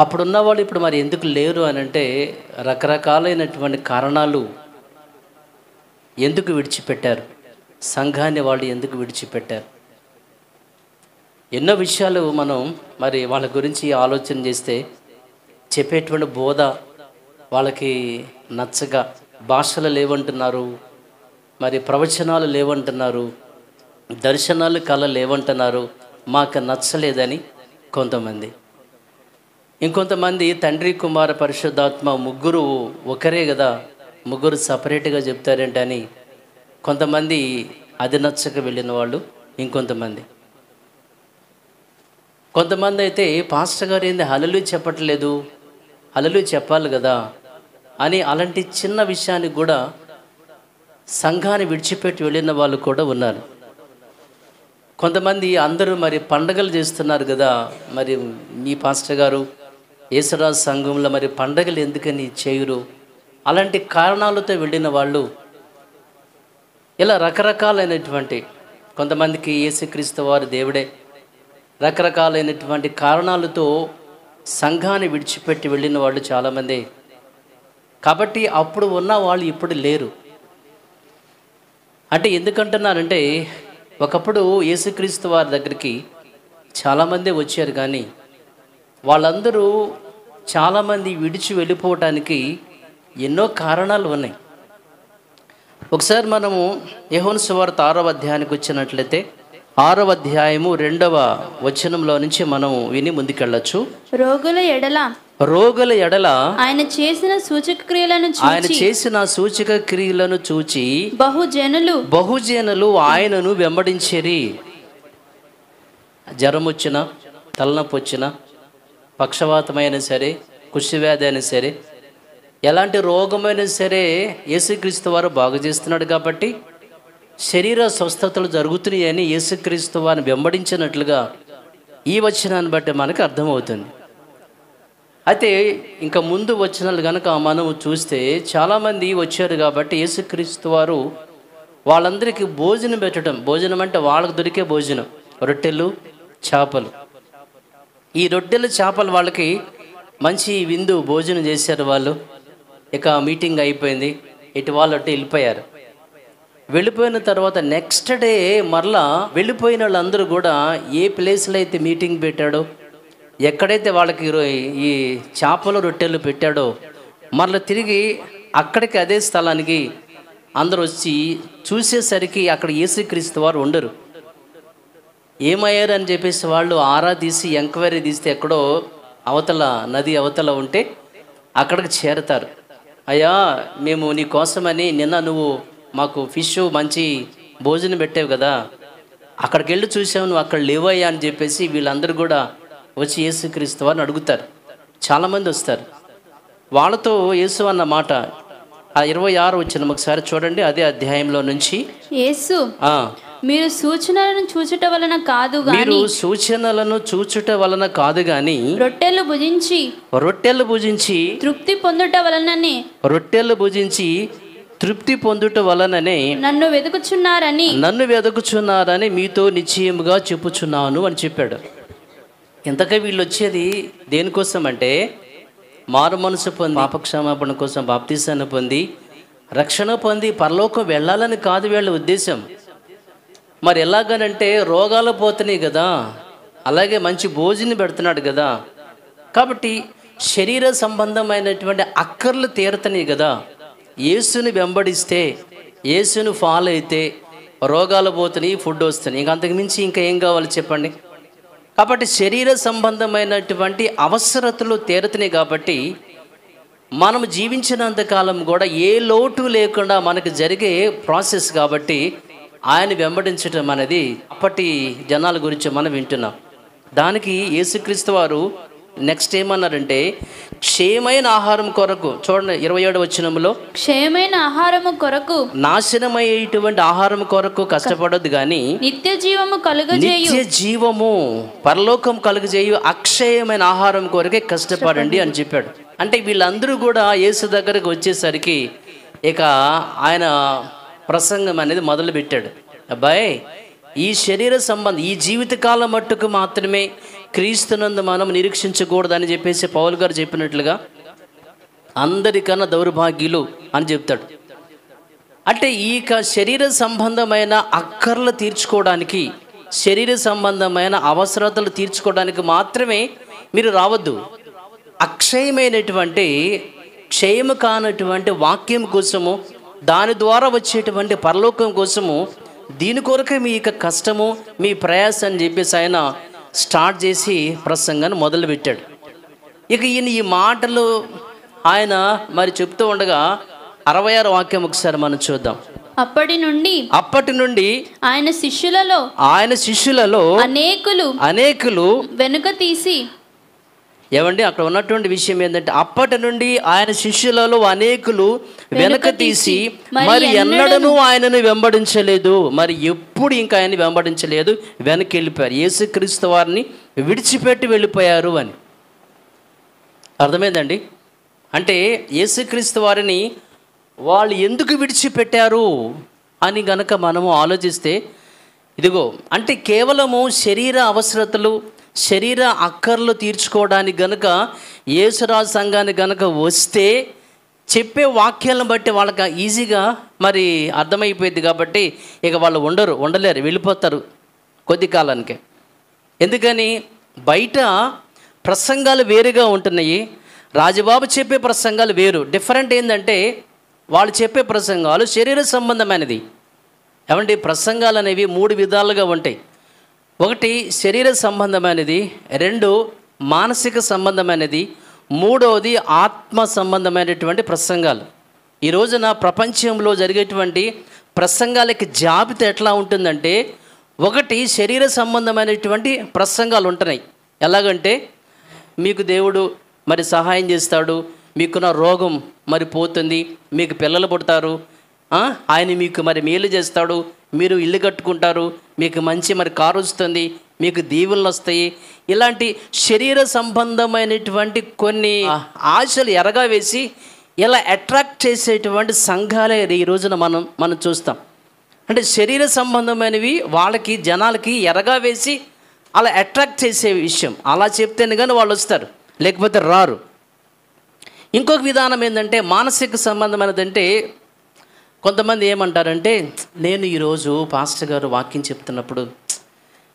అప్పుడున్న వాళ్ళు ఇప్పుడు మరి ఎందుకు లేరు అని అంటే రకరకాలైనటువంటి కారణాలు ఎందుకు విడిచిపెట్టారు, సంఘాన్ని వాళ్ళు ఎందుకు విడిచిపెట్టారు. ఎన్నో విషయాలు మనం మరి వాళ్ళ గురించి ఆలోచన చేస్తే చెప్పేటువంటి బోధ వాళ్ళకి నచ్చగా, భాషలు లేవంటున్నారు, మరి ప్రవచనాలు లేవంటున్నారు, దర్శనాలు కళ లేవంటున్నారు, మాకు నచ్చలేదని కొంతమంది. ఇంకొంతమంది తండ్రి కుమార పరిశుద్ధాత్మ ముగ్గురు ఒకరే కదా, ముగ్గురు సపరేట్గా చెప్తారేంటని కొంతమంది అది నచ్చక వెళ్ళిన వాళ్ళు. కొంతమంది అయితే పాస్టర్ గారు ఏంది హల్లెలూయా చెప్పట్లేదు, హల్లెలూయా చెప్పాలి కదా అని అలాంటి చిన్న విషయానికి కూడా సంఘాన్ని విడిచిపెట్టి వెళ్ళిన వాళ్ళు కూడా ఉన్నారు. కొంతమంది అందరూ మరి పండగలు చేస్తున్నారు కదా, మరి మీ పాస్టర్ గారు యేసురాజు సంఘంలో మరి పండగలు ఎందుకని చేయరు, అలాంటి కారణాలతో వెళ్ళిన వాళ్ళు. ఇలా రకరకాలైనటువంటి, కొంతమందికి యేసుక్రీస్తు వారు దేవుడే, రకరకాలైనటువంటి కారణాలతో సంఘాన్ని విడిచిపెట్టి వెళ్ళిన వాళ్ళు చాలామంది. కాబట్టి అప్పుడు ఉన్న వాళ్ళు ఇప్పుడు లేరు. అంటే ఎందుకంటున్నారంటే, ఒకప్పుడు యేసుక్రీస్తు వారి దగ్గరికి చాలామంది వచ్చారు, కానీ వాళ్ళందరూ చాలామంది విడిచి వెళ్ళిపోవటానికి ఎన్నో కారణాలు ఉన్నాయి. ఒకసారి మనము యోహాను సువార్త 6వ అధ్యాయానికి వచ్చినట్లయితే 6వ అధ్యాయము 2వ వచనంలో నుంచి మనం విని ముందుకెళ్ళచ్చు. రోగుల ఎడల ఆయన చేసిన సూచక క్రియలను చూచి బహుజనులు ఆయనను వెంబడించేరి. జ్వరం వచ్చినా, తలనొప్పి వచ్చినా, పక్షవాతమైనా సరే, కుష్ఠవ్యాధి అయినా సరే, ఎలాంటి రోగమైనా సరే యేసుక్రీస్తు వారు బాగు చేస్తున్నాడు కాబట్టి శరీర స్వస్థతలు జరుగుతున్నాయని యేసుక్రీస్తు వారిని వెంబడించినట్లుగా ఈ వచనాన్ని బట్టి మనకు అర్థమవుతుంది. అయితే ఇంకా ముందు వచనాలు కనుక మనం చూస్తే చాలామంది వచ్చారు కాబట్టి యేసుక్రీస్తు వారు వాళ్ళందరికీ భోజనం పెట్టడం. భోజనం అంటే వాళ్ళకు దొరికే భోజనం, రొట్టెలు చేపలు. ఈ రొట్టెలు చేపలు వాళ్ళకి మంచి విందు భోజనం చేశారు వాళ్ళు. ఇక మీటింగ్ అయిపోయింది, ఇటు వాళ్ళు అటు వెళ్ళిపోయారు. వెళ్ళిపోయిన తర్వాత నెక్స్ట్ డే మరలా వెళ్ళిపోయిన వాళ్ళందరూ కూడా ఏ ప్లేస్లో అయితే మీటింగ్ పెట్టాడో, ఎక్కడైతే వాళ్ళకి ఈ చేపలు రొట్టెలు పెట్టాడో, మరలా తిరిగి అక్కడికి అదే స్థలానికి అందరూ వచ్చి చూసేసరికి అక్కడ యేసుక్రీస్తు వారు ఉండరు. ఏమయ్యారు అని చెప్పేసి వాళ్ళు ఆరా తీసి ఎంక్వైరీ తీస్తే ఎక్కడో అవతల నది అవతల ఉంటే అక్కడికి చేరతారు. అయ్యా, మేము నీ కోసమని నిన్న నువ్వు మాకు ఫిష్ మంచి భోజనం పెట్టావు కదా, అక్కడికి వెళ్ళి చూసావు, నువ్వు అక్కడ లేవయ్యా అని చెప్పేసి వీళ్ళందరూ కూడా వచ్చి యేసుక్రీస్తు వారిని అడుగుతారు. చాలామంది వస్తారు. వాళ్ళతో యేసు అన్న మాట ఆ 26 వచ్చిన ఒకసారి చూడండి, అదే అధ్యాయంలో నుంచి. యేసు మీరు సూచనలను చూచుట వలన కాదు గాని రొట్టెలు భుజించి తృప్తి పొందుట వలననే నన్ను వెదుకుచున్నారని మీతో నిశ్చయముగా చెప్పుచున్నాను అని చెప్పాడు. ఇంతకీ వీళ్ళు వచ్చేది దేనికోసం అంటే మారు మనసు పొంది, పాపక్షమాపణ కోసం బాప్తీసాన్ని పొంది, రక్షణ పొంది పరలోకం వెళ్ళాలని కాదు వీళ్ళ ఉద్దేశం. మరి ఎలాగనంటే రోగాలు పోతున్నాయి కదా, అలాగే మంచి భోజనం పెడుతున్నాడు కదా, కాబట్టి శరీర సంబంధమైనటువంటి అక్కర్లు తీరుతున్నాయి కదా. యేసుని వెంబడిస్తే, యేసుని ఫాలో అయితే రోగాలు పోతున్నాయి, ఫుడ్ వస్తున్నాయి. ఇంక అంతకుమించి ఇంకా ఏం కావాలి చెప్పండి. కాబట్టి శరీర సంబంధమైనటువంటి అవసరతలు తీరుతున్నాయి కాబట్టి మనం జీవించినంతకాలం కూడా ఏ లోటు లేకుండా మనకు జరిగే ప్రాసెస్ కాబట్టి ఆయన వెంబడించడం అనేది అప్పటి జనాల గురించి మనం వింటున్నాం. దానికి యేసుక్రీస్తు వారు నెక్స్ట్ ఏమన్నారంటే క్షేమైన ఆహారం కొరకు, చూడండి 27వ వచనంలో, క్షేమైన ఆహారము కొరకు, నాశనమయ్యేటువంటి ఆహారం కొరకు కష్టపడొద్దు కానీ నిత్య జీవము పరలోకం కలుగజేయు అక్షయమైన ఆహారం కొరకే కష్టపడండి అని చెప్పాడు. అంటే వీళ్ళందరూ కూడా యేసు దగ్గరకు వచ్చేసరికి ఇక ఆయన ప్రసంగం అనేది మొదలుపెట్టాడు. అబ్బాయి, ఈ శరీర సంబంధం ఈ జీవితకాలం మట్టుకు మాత్రమే క్రీస్తునందు మనం నిరీక్షించకూడదని చెప్పేసి పౌలు గారు చెప్పినట్లుగా అందరికన్నా దౌర్భాగ్యులు అని చెప్తాడు. అంటే ఈ శరీర సంబంధమైన అక్కర్లు తీర్చుకోవడానికి, శరీర సంబంధమైన అవసరతలు తీర్చుకోవడానికి మాత్రమే మీరు రావద్దు. అక్షయమైనటువంటి, క్షయము కానటువంటి వాక్యం కోసము, దాని ద్వారా వచ్చేటువంటి పరలోకం కోసము, దీని కొరకే మీ కష్టము, మీ ప్రయాస అని చెప్పేసి ఆయన స్టార్ట్ చేసి ప్రసంగాన్ని మొదలుపెట్టాడు. ఇక ఈయన ఈ మాటలు ఆయన మరి చెప్తూ ఉండగా 66 వాక్యం ఒకసారి మనం చూద్దాం. అప్పటి నుండి ఆయన శిష్యులలో అనేకులు వెనుక తీసి, ఏమండి అక్కడ ఉన్నటువంటి విషయం ఏంటంటే, అప్పటి నుండి ఆయన శిష్యులలో అనేకులు వెనక తీసి మరి ఎన్నడూ ఆయనను వెంబడించలేదు, మరి ఎప్పుడు ఇంకా ఆయన వెంబడించలేదు, వెనక్కి వెళ్ళిపోయారు, యేసుక్రీస్తు వారిని విడిచిపెట్టి వెళ్ళిపోయారు అని. అర్థమైందండి? అంటే యేసుక్రీస్తు వారిని వాళ్ళు ఎందుకు విడిచిపెట్టారు అని గనక మనము ఆలోచిస్తే, ఇదిగో అంటే కేవలము శరీర అవసరతలు, శరీర అక్కర్లు తీర్చుకోవడానికి గనుక యేసురాజు సంఘానికి గనక వస్తే చెప్పే వాక్యాలను బట్టి వాళ్ళకి ఈజీగా మరి అర్థమైపోయింది కాబట్టి ఇక వాళ్ళు ఉండలేరు, వెళ్ళిపోతారు కొద్ది కాలానికి. ఎందుకని బయట ప్రసంగాలు వేరుగా ఉంటున్నాయి, రాజబాబు చెప్పే ప్రసంగాలు వేరు. డిఫరెంట్ ఏంటంటే వాళ్ళు చెప్పే ప్రసంగాలు శరీర సంబంధమైనది. ఏమంటే ప్రసంగాలు అనేవి 3 విధాలుగా ఉంటాయి. ఒకటి శరీర సంబంధమైనది, 2 మానసిక సంబంధమైనది, 3వది ఆత్మ సంబంధమైనటువంటి ప్రసంగాలు. ఈ రోజున ప్రపంచంలో జరిగేటువంటి ప్రసంగాలకి జాబితా ఎట్లా ఉంటుందంటే, ఒకటి శరీర సంబంధమైనటువంటి ప్రసంగాలు ఉంటున్నాయి. ఎలాగంటే మీకు దేవుడు మరి సహాయం చేస్తాడు, మీకున్న రోగం మరి పోతుంది, మీకు పిల్లలు పుడతారు, ఆయన మీకు మరి మేలు చేస్తాడు, మీరు ఇల్లు కట్టుకుంటారు, మీకు మంచి మరి కారు వస్తుంది, మీకు దీవెనలు వస్తాయి. ఇలాంటి శరీర సంబంధమైనటువంటి కొన్ని ఆశలు ఎరగా వేసి ఇలా అట్రాక్ట్ చేసేటువంటి సంఘాలే ఈ రోజున మనం చూస్తాం. అంటే శరీర సంబంధమైనవి వాళ్ళకి, జనాలకి ఎరగా వేసి అలా అట్రాక్ట్ చేసే విషయం. అలా చెప్తేనే కానీ వాళ్ళు వస్తారు, లేకపోతే రారు. ఇంకొక విధానం ఏంటంటే మానసిక సంబంధమైనదంటే, కొంతమంది ఏమంటారంటే, నేను ఈరోజు పాస్టర్ గారు వాక్యం చెప్తున్నప్పుడు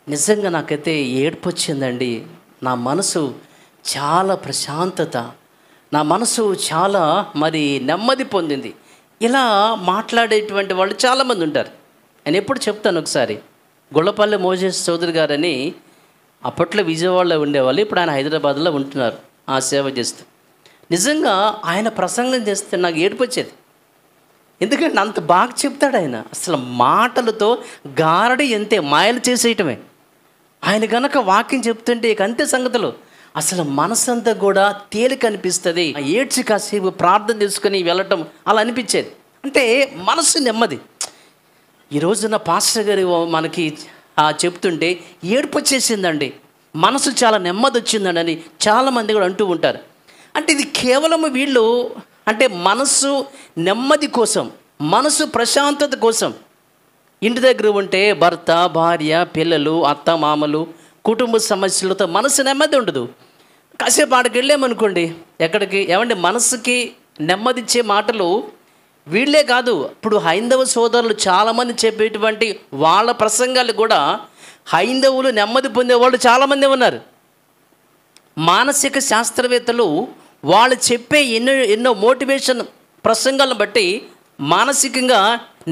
నిజంగా నాకైతే ఏడుపు వచ్చిందండి, నా మనసు చాలా ప్రశాంతత, నా మనసు చాలా మరి నెమ్మది పొందింది. ఇలా మాట్లాడేటువంటి వాళ్ళు చాలామంది ఉంటారు. నేను ఎప్పుడు చెప్తాను, ఒకసారి గుళ్ళపల్లి మోజేస్ చౌదరి గారని అప్పట్లో విజయవాడలో ఉండేవాళ్ళు, ఇప్పుడు ఆయన హైదరాబాద్లో ఉంటున్నారు ఆ సేవ చేస్తూ. నిజంగా ఆయన ప్రసంగం చేస్తే నాకు ఏడుపు వచ్చేది. ఎందుకంటే అంత బాగా చెప్తాడు ఆయన. అసలు మాటలతో గారడి ఎంతే మాయలు చేసేయటమే. ఆయన కనుక వాక్యం చెప్తుంటే ఇక అంతే సంగతులు. అసలు మనసంతా కూడా తేలిక అనిపిస్తుంది. ఏడ్చి కాసేపు ప్రార్థన చేసుకుని వెళ్ళటం అలా అనిపించేది. అంటే మనసు నెమ్మది. ఈ రోజున పాస్టర్ గారు మనకి చెప్తుంటే ఏడుపు వచ్చేసిందండి, మనసు చాలా నెమ్మది వచ్చిందండి అని చాలామంది కూడా అంటూ ఉంటారు. అంటే ఇది కేవలం వీళ్ళు అంటే మనసు నెమ్మది కోసం, మనసు ప్రశాంతత కోసం. ఇంటి దగ్గర ఉంటే భర్త, భార్య, పిల్లలు, అత్త, మామలు, కుటుంబ సమస్యలతో మనసు నెమ్మది ఉండదు. కాసేపు ఆడికి వెళ్ళామనుకోండి, ఎక్కడికి, ఏమంటే మనసుకి నెమ్మదిచ్చే మాటలు వీళ్ళే కాదు, ఇప్పుడు హైందవ సోదరులు చాలామంది చెప్పేటువంటి వాళ్ళ ప్రసంగాలు కూడా హైందవులు నెమ్మది పొందేవాళ్ళు చాలామంది ఉన్నారు. మానసిక శాస్త్రవేత్తలు వాళ్ళు చెప్పే ఎన్నో మోటివేషన్ ప్రసంగాలను బట్టి మానసికంగా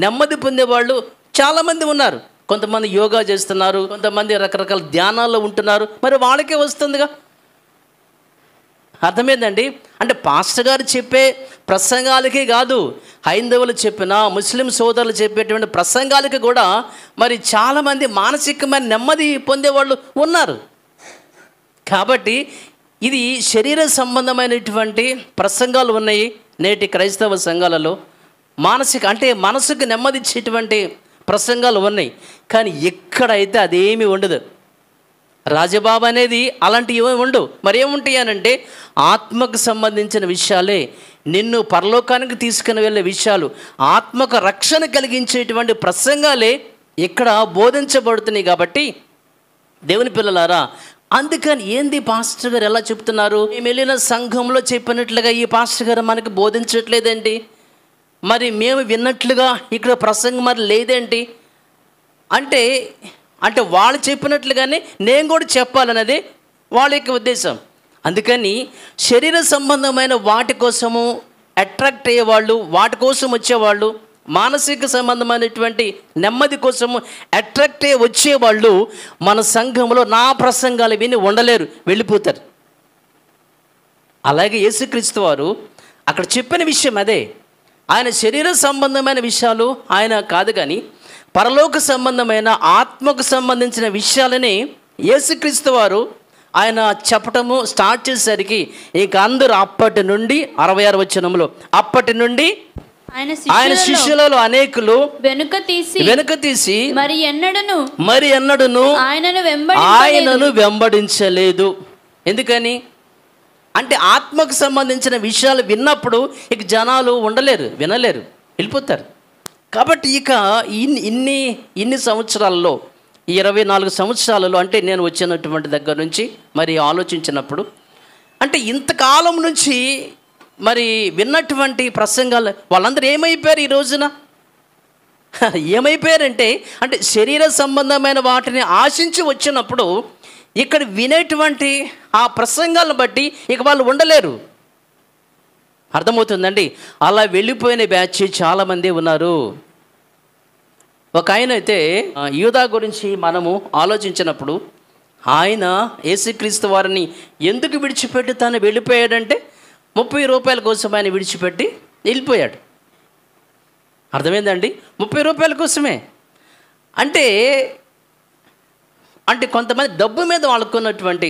నెమ్మది పొందేవాళ్ళు చాలామంది ఉన్నారు. కొంతమంది యోగా చేస్తున్నారు, కొంతమంది రకరకాల ధ్యానాల్లో ఉంటున్నారు. మరి వాళ్ళకే వస్తుందిగా. అర్థమైందండి? అంటే పాస్టర్ గారు చెప్పే ప్రసంగాలకే కాదు, హైందవులు చెప్పిన, ముస్లిం సోదరులు చెప్పేటువంటి ప్రసంగాలకి కూడా మరి చాలామంది మానసికమైన నెమ్మది పొందేవాళ్ళు ఉన్నారు. కాబట్టి ఇది శరీర సంబంధమైనటువంటి ప్రసంగాలు ఉన్నాయి నేటి క్రైస్తవ సంఘాలలో. మానసిక అంటే మనసుకు నెమ్మదిచ్చేటువంటి ప్రసంగాలు ఉన్నాయి. కానీ ఎక్కడైతే అదేమీ ఉండదు. రాజబాబు అనేది అలాంటివి ఏమి ఉండవు. మరి ఏముంటాయి అనంటే ఆత్మకు సంబంధించిన విషయాలే, నిన్ను పరలోకానికి తీసుకుని వెళ్ళే విషయాలు, ఆత్మకు రక్షణ కలిగించేటువంటి ప్రసంగాలే ఇక్కడ బోధించబడుతున్నాయి. కాబట్టి దేవుని పిల్లలారా, అందుకని ఏంది పాస్టర్ గారు ఎలా చెప్తున్నారు, మేము వెళ్ళిన సంఘంలో చెప్పినట్లుగా ఈ పాస్టర్ గారు మనకు బోధించట్లేదేంటి, మరి మేము విన్నట్లుగా ఇక్కడ ప్రసంగం మరి లేదేంటి అంటే అంటే వాళ్ళు చెప్పినట్లుగానే నేను కూడా చెప్పాలన్నది వాళ్ళ యొక్క ఉద్దేశం. అందుకని శరీర సంబంధమైన వాటి కోసము అట్రాక్ట్ అయ్యేవాళ్ళు, వాటి కోసం వచ్చేవాళ్ళు, మానసిక సంబంధమైనటువంటి నెమ్మది కోసము అట్రాక్ట్ అయ్యి వచ్చేవాళ్ళు మన సంఘంలో నా ప్రసంగాలు విని ఉండలేరు, వెళ్ళిపోతారు. అలాగే యేసుక్రీస్తు వారు అక్కడ చెప్పిన విషయం అదే. ఆయన శరీర సంబంధమైన విషయాలు ఆయన కాదు, కానీ పరలోక సంబంధమైన ఆత్మకు సంబంధించిన విషయాలని యేసుక్రీస్తు వారు ఆయన చెప్పటము స్టార్ట్ చేసేసరికి ఇక అందరూ అప్పటి నుండి 66 వచనంలో అప్పటి నుండి ఆయన శిష్యులలో అనేకులు వెనుక తీసి మరి ఎన్నడను ఆయనను వెంబడించలేదు. ఎందుకని అంటే ఆత్మకు సంబంధించిన విషయాలు విన్నప్పుడు ఇక జనాలు ఉండలేరు, వినలేరు, వెళ్ళిపోతారు. కాబట్టి ఇక ఇన్ని సంవత్సరాల్లో 24 సంవత్సరాలలో అంటే నేను వచ్చినటువంటి దగ్గర నుంచి మరి ఆలోచించినప్పుడు అంటే ఇంతకాలం నుంచి మరి విన్నటువంటి ప్రసంగాలు వాళ్ళందరూ ఏమైపోయారు ఈ రోజున? ఏమైపోయారంటే అంటే శరీర సంబంధమైన వాటిని ఆశించి వచ్చినప్పుడు ఇక్కడ వినేటువంటి ఆ ప్రసంగాలను బట్టి ఇక వాళ్ళు ఉండలేరు. అర్థమవుతుందండి? అలా వెళ్ళిపోయిన బ్యాచ్ చాలామంది ఉన్నారు. ఒక ఆయన అయితే యూదా గురించి మనము ఆలోచించినప్పుడు ఆయన యేసుక్రీస్తు వారిని ఎందుకు విడిచిపెట్టి తను వెళ్ళిపోయాడంటే 30 రూపాయల కోసం ఆయన విడిచిపెట్టి వెళ్ళిపోయాడు. అర్థమైందండి? 30 రూపాయల కోసమే. అంటే కొంతమంది డబ్బు మీద వాళ్ళకున్నటువంటి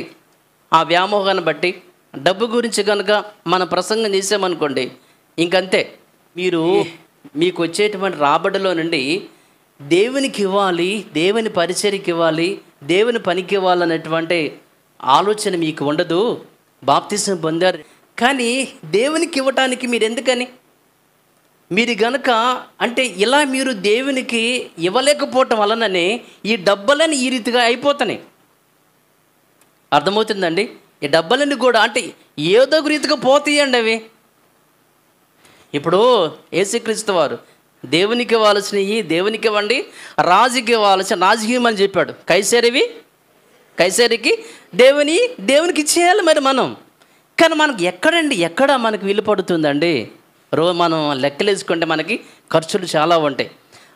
ఆ వ్యామోహాన్ని బట్టి డబ్బు గురించి కనుక మన ప్రసంగం చేసామనుకోండి ఇంకంతే. మీకు వచ్చేటువంటి రాబడిలో నుండి దేవునికి ఇవ్వాలి, దేవుని పరిచర్యకి ఇవ్వాలి, దేవుని పనికి ఇవ్వాలనేటువంటి ఆలోచన మీకు ఉండదు. బాప్తిసం పొందారు కానీ దేవునికి ఇవ్వటానికి మీరు ఎందుకని మీరు గనక అంటే ఇలా మీరు దేవునికి ఇవ్వలేకపోవటం వలననే ఈ డబ్బులని ఈ రీతిగా అయిపోతున్నాయి. అర్థమవుతుందండి? ఈ డబ్బులన్నీ కూడా అంటే ఏదో ఒక రీతిగా పోతాయండి అవి. ఇప్పుడు యేసుక్రీస్తు వారు దేవునికి ఇవ్వాల్సినవి దేవునికి ఇవ్వండి, రాజుకి ఇవ్వాల్సిన రాజకీయం అని చెప్పాడు. కైసరికి దేవునికి ఇచ్చేయాలి మరి మనం. కానీ మనకి ఎక్కడ మనకు వీలు పడుతుందండి? మనం లెక్కలు వేసుకుంటే మనకి ఖర్చులు చాలా ఉంటాయి.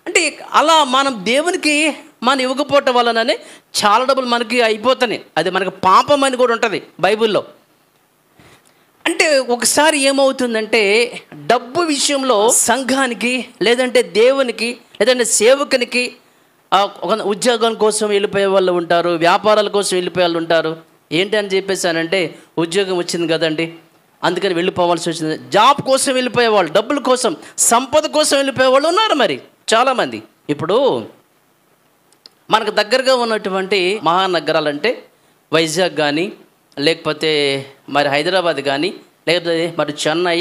అంటే అలా మనం దేవునికి మనం ఇవ్వకపోవటం వలననే చాలా డబ్బులు మనకి అయిపోతున్నాయి. అది మనకు పాపం అని కూడా ఉంటుంది బైబిల్లో. అంటే ఒకసారి ఏమవుతుందంటే డబ్బు విషయంలో సంఘానికి లేదంటే దేవునికి లేదంటే సేవకునికి ఒక ఉద్యోగం కోసం వెళ్ళిపోయే వాళ్ళు ఉంటారు, వ్యాపారాల కోసం వెళ్ళిపోయే వాళ్ళు ఉంటారు. ఏంటి అని చెప్పేసానంటే ఉద్యోగం వచ్చింది కదండి అందుకని వెళ్ళిపోవాల్సి వచ్చింది. జాబ్ కోసం వెళ్ళిపోయేవాళ్ళు, డబ్బుల కోసం, సంపద కోసం వెళ్ళిపోయే వాళ్ళు ఉన్నారు మరి చాలామంది. ఇప్పుడు మనకు దగ్గరగా ఉన్నటువంటి మహానగరాలంటే వైజాగ్ కానీ లేకపోతే మరి హైదరాబాద్ కానీ లేకపోతే మరి చెన్నై,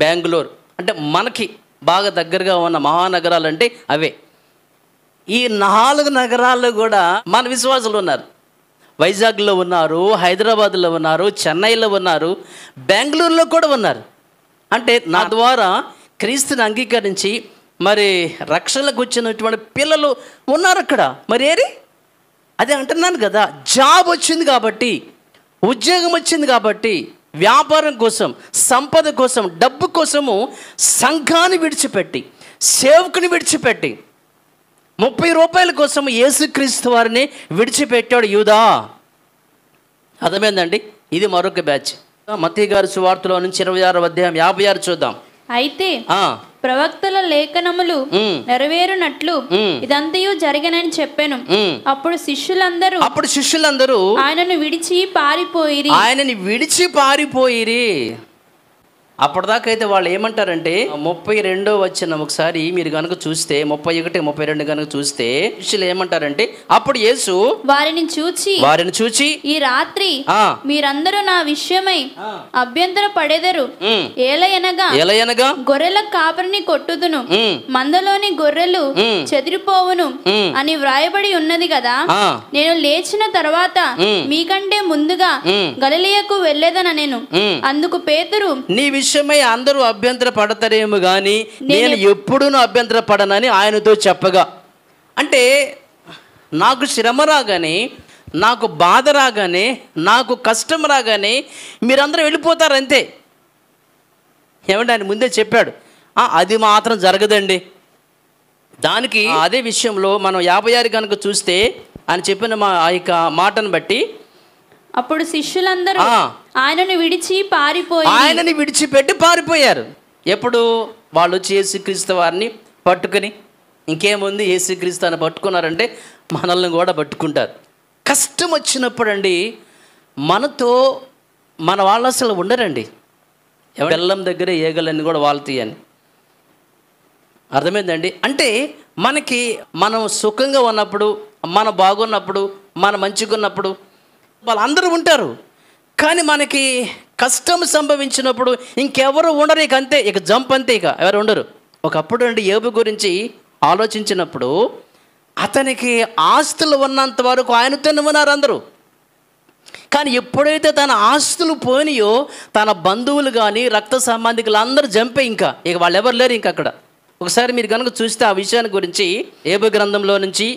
బెంగళూరు అంటే మనకి బాగా దగ్గరగా ఉన్న మహానగరాలు అంటే అవే. ఈ 4 నగరాల్లో కూడా మన విశ్వాసులు ఉన్నారు. వైజాగ్లో ఉన్నారు, హైదరాబాద్లో ఉన్నారు, చెన్నైలో ఉన్నారు, బెంగళూరులో కూడా ఉన్నారు. అంటే నా ద్వారా క్రీస్తుని అంగీకరించి మరి రక్షణకు వచ్చినటువంటి పిల్లలు ఉన్నారు అక్కడ. మరి అదే అంటున్నాను కదా, జాబ్ వచ్చింది కాబట్టి, ఉద్యోగం వచ్చింది కాబట్టి, వ్యాపారం కోసం, సంపద కోసం, డబ్బు కోసము సంఘాన్ని విడిచిపెట్టి, సేవకుని విడిచిపెట్టి 30 రూపాయల కోసం యేసుక్రీస్తు వారిని విడిచిపెట్టాడు యూదా. అర్థమైందండి? ఇది మరొక బ్యాచ్. మత్తయి గారి సువార్తలో నుంచి 26వ అధ్యాయం 56 చూద్దాం. అయితే ప్రవక్తల లేఖనములు నెరవేరునట్లు ఇదంతయు జరిగనని చెప్పాను. అప్పుడు శిష్యులందరూ ఆయనను విడిచి పారిపోయిరి. అప్పటిదాకా అయితే వాళ్ళు ఏమంటారంటే 32 వచ్చిన ఒకసారి మీరు కనుక చూస్తే 31, 32 కనుక చూస్తే శిష్యులు ఏమంటారంటే అప్పుడు యేసు వారిని చూచి ఈ రాత్రి మీరందరూ నా విషయమై అభ్యంతర పడేదరు, ఏలయనగా గొర్రెల కాపరిని కొట్టుదును, మందలోని గొర్రెలు చెదిరిపోవును అని వ్రాయబడి ఉన్నది కదా. నేను లేచిన తర్వాత మీకంటే ముందుగా గలిలయకు వెళ్ళేదనెను. అందుకు పేతురు, నీ విషయమై అందరూ అభ్యంతర పడతారేమో గాని నేను ఎప్పుడూ అభ్యంతర పడనని ఆయనతో చెప్పగా, అంటే నాకు శ్రమ రాగానే, నాకు బాధ రాగానే, నాకు కష్టం రాగానే మీరందరూ వెళ్ళిపోతారు అంతే. ఏమంటే ఆయన ముందే చెప్పాడు. అది మాత్రం జరగదండి. దానికి అదే విషయంలో మనం 56 కనుక చూస్తే ఆయన చెప్పిన ఆ యొక్క మాటను బట్టి అప్పుడు శిష్యులందరూ ఆయనను విడిచిపెట్టి పారిపోయారు. ఎప్పుడు వాళ్ళు వచ్చి యేసుక్రీస్తు వారిని పట్టుకుని, ఇంకేముంది యేసుక్రీస్తు అని పట్టుకున్నారంటే మనల్ని కూడా పట్టుకుంటారు. కష్టం వచ్చినప్పుడు అండి మనతో మన వాళ్ళు అసలు ఉండరండి. బెల్లం దగ్గర ఏగలన్నీ కూడా వాళ్తాయని అర్థమైందండి. అంటే మనకి మనం సుఖంగా ఉన్నప్పుడు, మనం బాగున్నప్పుడు, మనం మంచిగా ఉన్నప్పుడు వాళ్ళందరూ ఉంటారు. కానీ మనకి కష్టం సంభవించినప్పుడు ఇంకెవరు ఉండరు. ఇక అంతే, ఇక జంప్ అంతే, ఇక ఎవరు ఉండరు. ఒకప్పుడు అండి యోబు గురించి ఆలోచించినప్పుడు అతనికి ఆస్తులు ఉన్నంత వరకు ఆయనతోనే ఉన్నారు అందరూ. కానీ ఎప్పుడైతే తన ఆస్తులు పోయినాయో తన బంధువులు కానీ రక్త సంబంధికులు అందరూ జంపే, ఇక వాళ్ళు ఎవరు లేరు ఇంక అక్కడ. ఒకసారి మీరు కనుక చూస్తే ఆ విషయాన్ని గురించి యోబు గ్రంథంలో నుంచి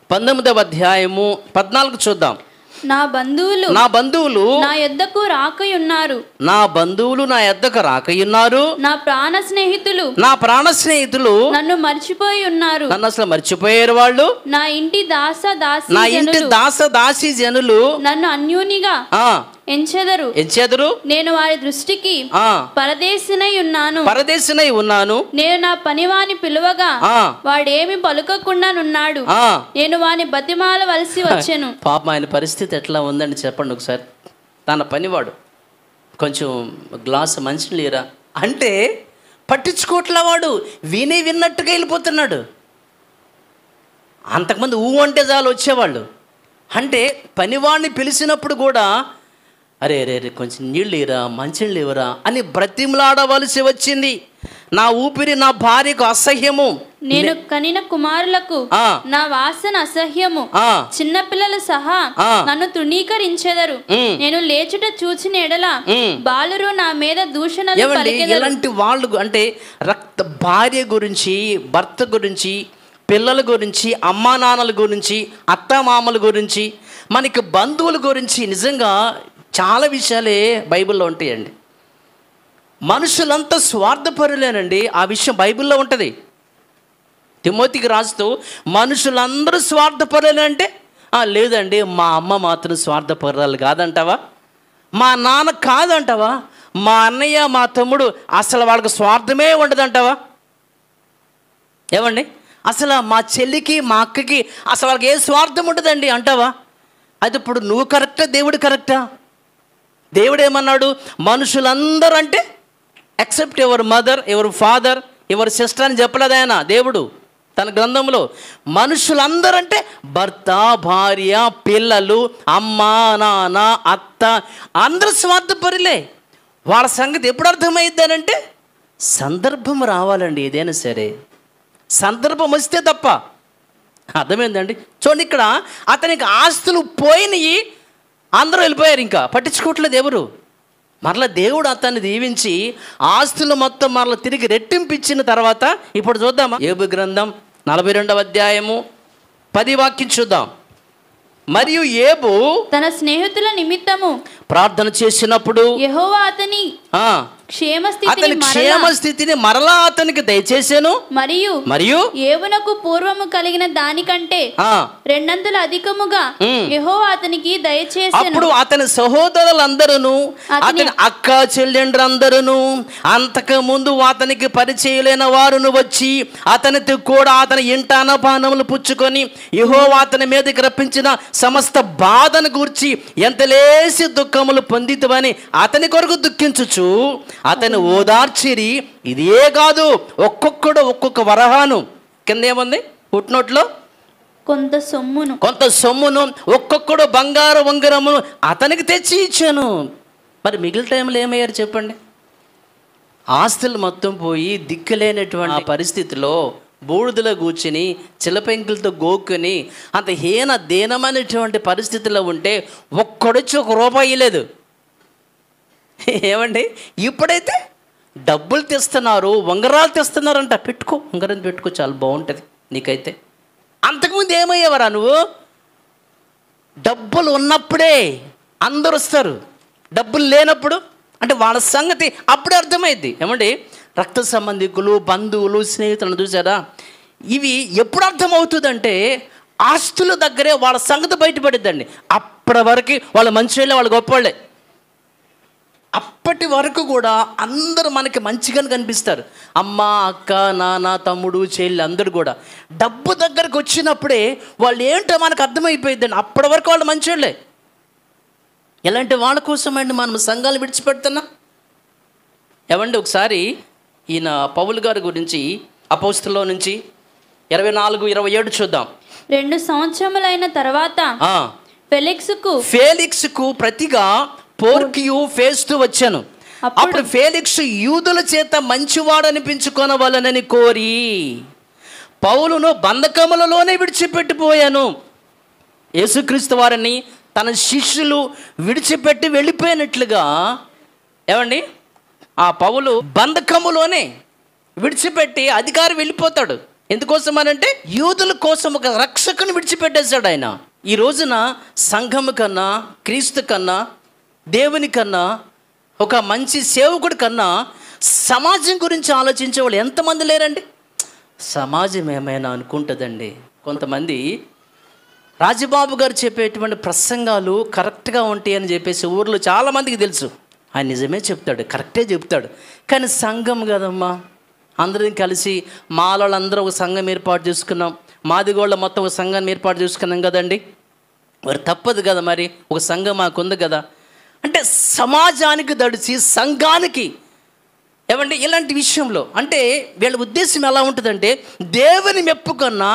19వ అధ్యాయము 14 చూద్దాం. నా బంధువులు నా యొద్దకు రాకయున్నారు, నా ప్రాణ స్నేహితులు నన్ను మర్చిపోయి ఉన్నారు, నన్ను అసలు మర్చిపోయారు వాళ్ళు. నా ఇంటి దాస దాసి జనులు నన్ను అన్యూనిగా ఎంచెదరు. నేను వారి దృష్టికి పరదేశినై ఉన్నాను. నేను నా పనివాని పిలువగా వాడేమి పలుకకుండానున్నాడు. నేను వాని బతిమాలవలసి వచ్చెను. పాపం ఆయన పరిస్థితి ఎట్లా ఉందని చెప్పండి ఒకసారి. తన పనివాడు కొంచెం గ్లాసు మంచినీరా అంటే పట్టించుకోవట్లే, వాడు విన్నట్టుగా వెళ్ళిపోతున్నాడు. అంతకుముందు అంటే చాలు వచ్చేవాళ్ళు. అంటే పనివాడిని పిలిచినప్పుడు కూడా అరే కొంచెం నీళ్ళు ఇరా, మంచినీళ్ళు ఇవ్వరా అని బ్రతిమలాడవలసి వచ్చింది. నా ఊపిరి నా భార్యకు అసహ్యము, నేను కనిన కుమారులకు నా వాసన అసహ్యము, చిన్నపిల్లలు సహా నన్ను తృణీకరించెదరు. నేను లేచుట చూచిన ఎడల బాలురు నా మీద దూషణలు పలికెదరు. ఇలాంటి వాళ్ళు అంటే భార్య గురించి, భర్త గురించి, పిల్లల గురించి, అమ్మా నాన్నల గురించి, అత్తమామల గురించి, మనకి బంధువుల గురించి నిజంగా చాలా విషయాలే బైబిల్లో ఉంటాయండి. మనుషులంతా స్వార్థపరులేనండి, ఆ విషయం బైబిల్లో ఉంటుంది. తిమోతికి రాస్తూ మనుషులందరూ స్వార్థపరులేనంటే లేదండి, మా అమ్మ మాత్రం స్వార్థపరురాలు కాదంటావా, మా నాన్న కాదంటావా, మా అన్నయ్య మా తమ్ముడు అసలు వాళ్ళకి స్వార్థమే ఉండదంటావా? ఏమండి, అసలు మా చెల్లికి మా అక్కకి అసలు వాళ్ళకి ఏ స్వార్థం ఉండదండి అంటావా? అది ఇప్పుడు నువ్వు కరెక్టా, దేవుడు కరెక్టా? దేవుడు ఏమన్నాడు? మనుషులందరూ అంటే except your mother, your father, your sister అని చెప్పలేదు ఆయన దేవుడు తన గ్రంథంలో. మనుషులందరూ అంటే భర్త, భార్య, పిల్లలు, అమ్మ, నాన్న, అత్త అందరూ స్వార్థపరులే. వాళ్ళ సంగతి ఎప్పుడు అర్థమైద్దానంటే సందర్భం రావాలండి. ఏదైనా సరే సందర్భం వస్తే తప్ప అర్థమైందండి. చూడండి, ఇక్కడ అతనికి ఆస్తులు పోయినాయి, అందరూ వెళ్ళిపోయారు, ఇంకా పట్టించుకోవట్లేదు ఎవరు. మరలా దేవుడు అతన్ని దీవించి ఆస్తులు మొత్తం మరలా తిరిగి రెట్టింపిచ్చిన తర్వాత ఇప్పుడు చూద్దామా యోబు గ్రంథం 42వ అధ్యాయము 10 వాక్యం చూద్దాం. మరియు యోబు తన స్నేహితుల నిమిత్తము ప్రార్థన చేసినప్పుడు యెహోవా అతని అతని క్షేమ స్థితిని మరలా అతనికి దయచేసాను. మరియు ఏవునకు పూర్వము కలిగిన దానికంటే రెండంతల అధికముగా యెహోవా అతనికి దయచేసెను. అప్పుడు అతని సహోదరులందరూ, అతని అక్క చెల్లెండ్రందరూ, అంతకు ముందు అతనికి పరిచయలైన వారును వచ్చి అతనితో కూడా అతని ఇంట అన్నపానములు పుచ్చుకొని యెహోవా అతని మీదకి రప్పించిన సమస్త బాధను గూర్చి ఎంతలేసి దుఃఖములు పొందితువని అతని కొరకు దుఃఖించుచు అతని ఓదార్చిరి. ఇదే కాదు, ఒక్కొక్కడు ఒక్కొక్క వరహాను, కింద ఏముంది పుట్టినోట్లో కొంత సొమ్మును ఒక్కొక్కడు బంగారు ఉంగరమును అతనికి తెచ్చి ఇచ్చాను. మరి మిగిలిన టైంలో ఏమయ్యారు చెప్పండి? ఆస్తులు మొత్తం పోయి దిక్కులేనటువంటి పరిస్థితిలో బూడిదలో కూర్చుని చిలపెంకులతో గోక్కుని అంత దీనమైనటువంటి పరిస్థితిలో ఉంటే ఒక్కడొచ్చి ₹1 లేదు. ఏమండి, ఇప్పుడైతే డబ్బులు తెస్తున్నారు, ఉంగరాలు తెస్తున్నారంట. పెట్టుకో, ఉంగరం పెట్టుకో, చాలా బాగుంటుంది నీకైతే. అంతకుముందు ఏమయ్యేవరా నువ్వు? డబ్బులు ఉన్నప్పుడే అందరు వస్తారు, డబ్బులు లేనప్పుడు అంటే వాళ్ళ సంగతి అప్పుడే అర్థమైంది. ఏమండి, రక్త సంబంధికులు, బంధువులు, స్నేహితులను చూసారా, ఇవి ఎప్పుడు అర్థమవుతుందంటే ఆస్తుల దగ్గరే వాళ్ళ సంగతి బయటపడిద్దండి. అప్పటి వరకు వాళ్ళ మంచివాళ్ళే, వాళ్ళు గొప్పవాళ్ళే. అప్పటి వరకు కూడా అందరూ మనకి మంచిగానే కనిపిస్తారు. అమ్మ, అక్క, నాన్న, తమ్ముడు, చెల్లి అందరూ కూడా డబ్బు దగ్గరకు వచ్చినప్పుడే వాళ్ళు ఏంటో మనకు అర్థమైపోయిందండి. అప్పటి వరకు వాళ్ళు మంచివాళ్ళే. ఎలాంటి వాళ్ళ కోసమండి మనం సంఘాలు విడిచిపెడుతున్నాం? ఏమండి, ఒకసారి ఈయన పౌలు గారి గురించి అపోస్తుల్లో నుంచి 24-27 చూద్దాం. 2 సంవత్సరములైన తర్వాత ఫేలిక్స్కు ప్రతిగా పోర్కియు ఫేస్తు వచ్చాను. అప్పుడు ఫేలిక్స్ యూదుల చేత మంచివాడు అనిపించుకొనవలనని కోరి పౌలును బంధకములలోనే విడిచిపెట్టిపోయాను. యేసుక్రీస్తు వారిని తన శిష్యులు విడిచిపెట్టి వెళ్ళిపోయినట్లుగా, ఏమండి, ఆ పౌలు బంధకములోనే విడిచిపెట్టి అధికారి వెళ్ళిపోతాడు. ఎందుకోసం అనంటే యూదుల కోసం ఒక రక్షకుని విడిచిపెట్టేశాడు ఆయన. ఈ రోజున సంఘము కన్నా, క్రీస్తు కన్నా, దేవుని కన్నా, ఒక మంచి సేవకుడి కన్నా సమాజం గురించి ఆలోచించే వాళ్ళు ఎంతమంది లేరండి? సమాజం ఏమైనా అనుకుంటుందండి. కొంతమంది రాజబాబు గారు చెప్పేటువంటి ప్రసంగాలు కరెక్ట్గా ఉంటాయి అని చెప్పేసి ఊర్లో చాలామందికి తెలుసు. ఆయన నిజమే చెప్తాడు, కరెక్టే చెప్తాడు. కానీ సంఘం కదమ్మా, అందరం కలిసి మాలోళ్ళందరూ ఒక సంఘం ఏర్పాటు చేసుకున్నాం, మాదిగోళ్ళ మొత్తం ఒక సంఘాన్ని ఏర్పాటు చేసుకున్నాం కదండి. మరి తప్పదు కదా, మరి ఒక సంఘం మాకుంది కదా అంటే సమాజానికి దడిచి సంఘానికి, ఏమంటే ఇలాంటి విషయంలో అంటే వీళ్ళ ఉద్దేశం ఎలా ఉంటుందంటే దేవుని మెప్పు కన్నా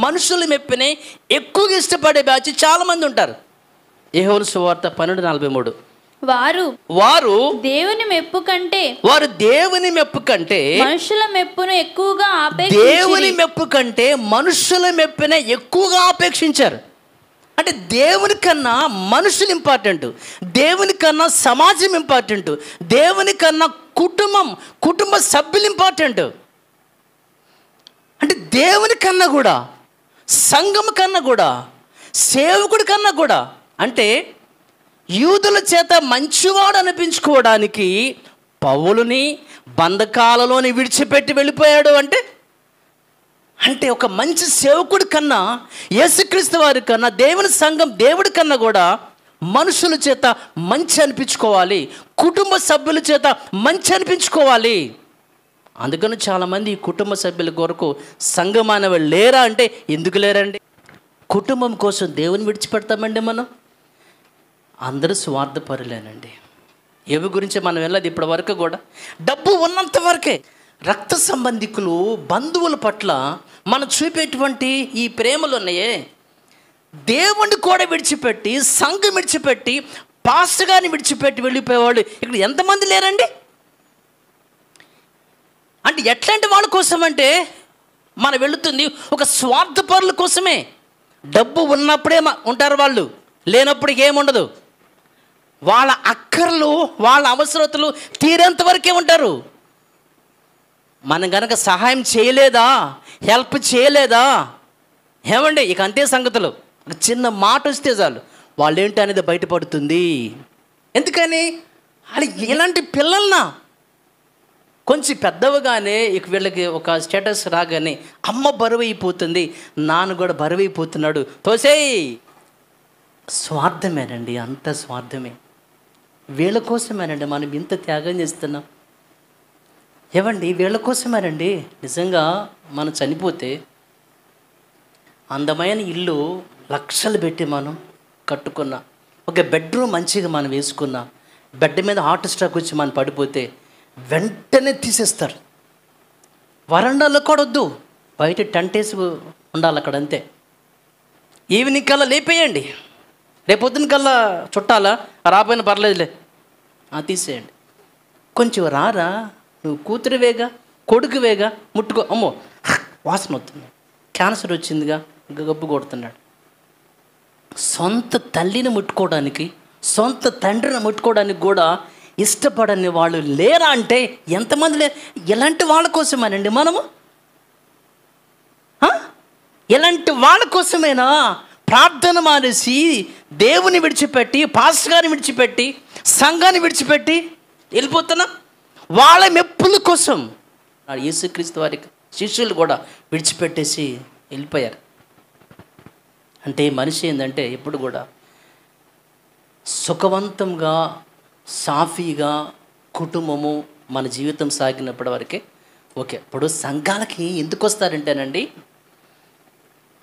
మనుషుల మెప్పునే ఎక్కువగా ఇష్టపడే బ్యాచ్ చాలామంది ఉంటారు. యోహాను సువార్త 12:43 వారు దేవుని మెప్పు కంటే మనుషుల మెప్పును ఎక్కువగా మనుషుల మెప్పునే ఎక్కువగా ఆపేక్షించారు. అంటే దేవుని కన్నా మనుషులు ఇంపార్టెంట్, దేవుని కన్నా సమాజం ఇంపార్టెంట్, దేవుని కన్నా కుటుంబ సభ్యులు ఇంపార్టెంట్. అంటే దేవుని కన్నా కూడా, సంఘం కన్నా కూడా, సేవకుడి కన్నా కూడా, అంటే యూదుల చేత మంచివాడు అనిపించుకోవడానికి పౌలుని బంధకాలలోని విడిచిపెట్టి వెళ్ళిపోయాడు. అంటే ఒక మంచి సేవకుడి కన్నా, యేసుక్రీస్తు వారి కన్నా, దేవుని సంఘం దేవుడి కన్నా కూడా మనుషుల చేత మంచి అనిపించుకోవాలి, కుటుంబ సభ్యుల చేత మంచి అనిపించుకోవాలి. అందుకని చాలామంది ఈ కుటుంబ సభ్యుల కొరకు సంఘం అనేవాళ్ళు లేరా అంటే ఎందుకు లేరండి? కుటుంబం కోసం దేవుని విడిచిపెడతామండి మనం? అందరూ స్వార్థపరులేనండి. ఏవి గురించి మనం వెళ్ళదు ఇప్పటి వరకు కూడా. డబ్బు ఉన్నంత వరకే. రక్త సంబంధికులు, బంధువుల పట్ల మనం చూపేటువంటి ఈ ప్రేమలు ఉన్నాయే, దేవుణ్ణి కూడా విడిచిపెట్టి, సంఘం విడిచిపెట్టి, పాస్టర్ గారిని విడిచిపెట్టి వెళ్ళిపోయేవాళ్ళు ఇక్కడ ఎంతమంది లేరండి? అంటే ఎట్లాంటి వాళ్ళ కోసం అంటే మనం వెళుతుంది ఒక స్వార్థపరుల కోసమే. డబ్బు ఉన్నప్పుడే ఉంటారు వాళ్ళు, లేనప్పుడు ఏముండదు. వాళ్ళ అక్కర్లు, వాళ్ళ అవసరతలు తీరేంత వరకే ఉంటారు. మనం కనుక సహాయం చేయలేదా, హెల్ప్ చేయలేదా, ఏమండి ఇక అంతే సంగతులు. ఒక చిన్న మాట వస్తే చాలు వాళ్ళు ఏంటి అనేది బయటపడుతుంది. ఎందుకని వాళ్ళు ఇలాంటి పిల్లలనా కొంచెం పెద్దవగానే ఇక వీళ్ళకి ఒక స్టేటస్ రాగానే అమ్మ బరువు అయిపోతుంది, నాన్న కూడా బరువు అయిపోతున్నాడు, తోసేయ్. స్వార్థమేనండి, అంత స్వార్థమే. వీళ్ళ కోసమేనండి మనం ఇంత త్యాగం చేస్తున్నాం. ఏవండి, వీళ్ళ కోసమేనండి. నిజంగా మనం చనిపోతే అందమైన ఇల్లు లక్షలు పెట్టి మనం కట్టుకున్నా, ఒక బెడ్రూమ్ మంచిగా మనం వేసుకున్నా, బెడ్ మీద హార్ట్ స్ట్రోక్ వచ్చి మనం పడిపోతే వెంటనే తీసేస్తారు. వరండాలో కూడా వద్దు, బయట టెంట్ వేసి ఉండాలి అక్కడ, అంతే. ఈవినింగ్ కల్లా లేపేయండి, రేపొద్దున కల్లా చుట్టాలా, రాపోయినా పర్లేదులే, తీసేయండి. కొంచెం రారా, నువ్వు కూతురువేగా కొడుకువేగా, ముట్టుకో, అమ్మో వాసన వస్తుంది, క్యాన్సర్ వచ్చిందిగా, గబ్బు కొడుతున్నాడు. సొంత తల్లిని ముట్టుకోవడానికి, సొంత తండ్రిని ముట్టుకోవడానికి కూడా ఇష్టపడని వాళ్ళు లేరా అంటే ఎంతమంది లేరు? ఎలాంటి వాళ్ళ కోసమేనండి మనము? ఎలాంటి వాళ్ళ కోసమేనా ప్రార్థన మానేసి దేవుని విడిచిపెట్టి, పాస్టర్ గారిని విడిచిపెట్టి, సంఘాన్ని విడిచిపెట్టి వెళ్ళిపోతున్నా? వాళ్ళ మెప్పుల కోసం యేసుక్రీస్తు వారికి శిష్యులు కూడా విడిచిపెట్టేసి వెళ్ళిపోయారు. అంటే మనిషి ఏంటంటే ఎప్పుడు కూడా సుఖవంతంగా, సాఫీగా కుటుంబము మన జీవితం సాగినప్పటి వరకే ఓకే. ఇప్పుడు సంఘాలకి ఎందుకు వస్తారంటేనండి,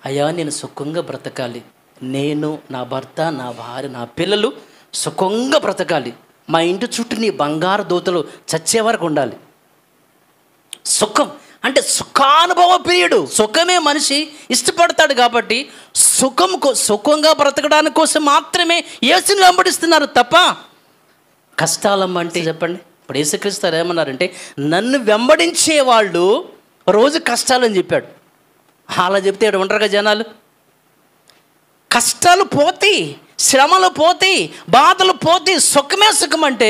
అయ్యా నేను సుఖంగా బ్రతకాలి, నేను, నా భర్త, నా భార్య, నా పిల్లలు సుఖంగా బ్రతకాలి, మా ఇంటి చుట్టూ నీ బంగారు దూతలు చచ్చే వరకు ఉండాలి. సుఖం అంటే సుఖానుభవ ప్రియుడు, సుఖమే మనిషి ఇష్టపడతాడు. కాబట్టి సుఖంగా బ్రతకడానికి కోసం మాత్రమే యేసుని వెంబడిస్తున్నారు తప్ప కష్టాలమ్మ అంటే చెప్పండి. ఇప్పుడు యేసుక్రీస్తు ఏమన్నారంటే, నన్ను వెంబడించే వాళ్ళు రోజు కష్టాలని చెప్పాడు. అలా చెప్తే ఇక్కడ ఉంటారుగా జనాలు. కష్టాలు పోతాయి, శ్రమలు పోతాయి, బాధలు పోతాయి, సుఖమే సుఖం అంటే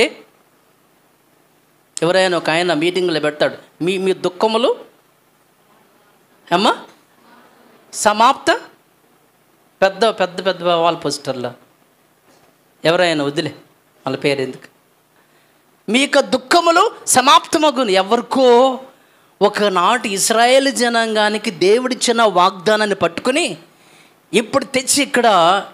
ఎవరైనా ఒక ఆయన మీటింగ్లో పెడతాడు, మీ దుఃఖములు అమ్మా సమాప్త, పెద్ద పెద్ద పెద్ద వాళ్ళ పోస్టర్లో ఎవరైనా వదిలే వాళ్ళ పేరు ఎందుకు, మీ యొక్క దుఃఖములు సమాప్తమగును. ఎవరికో ఒకనాటి ఇశ్రాయేలు జనాంగానికి దేవుడిచ్చిన వాగ్దానాన్ని పట్టుకుని ఇప్పుడు తెచ్చి ఇక్కడ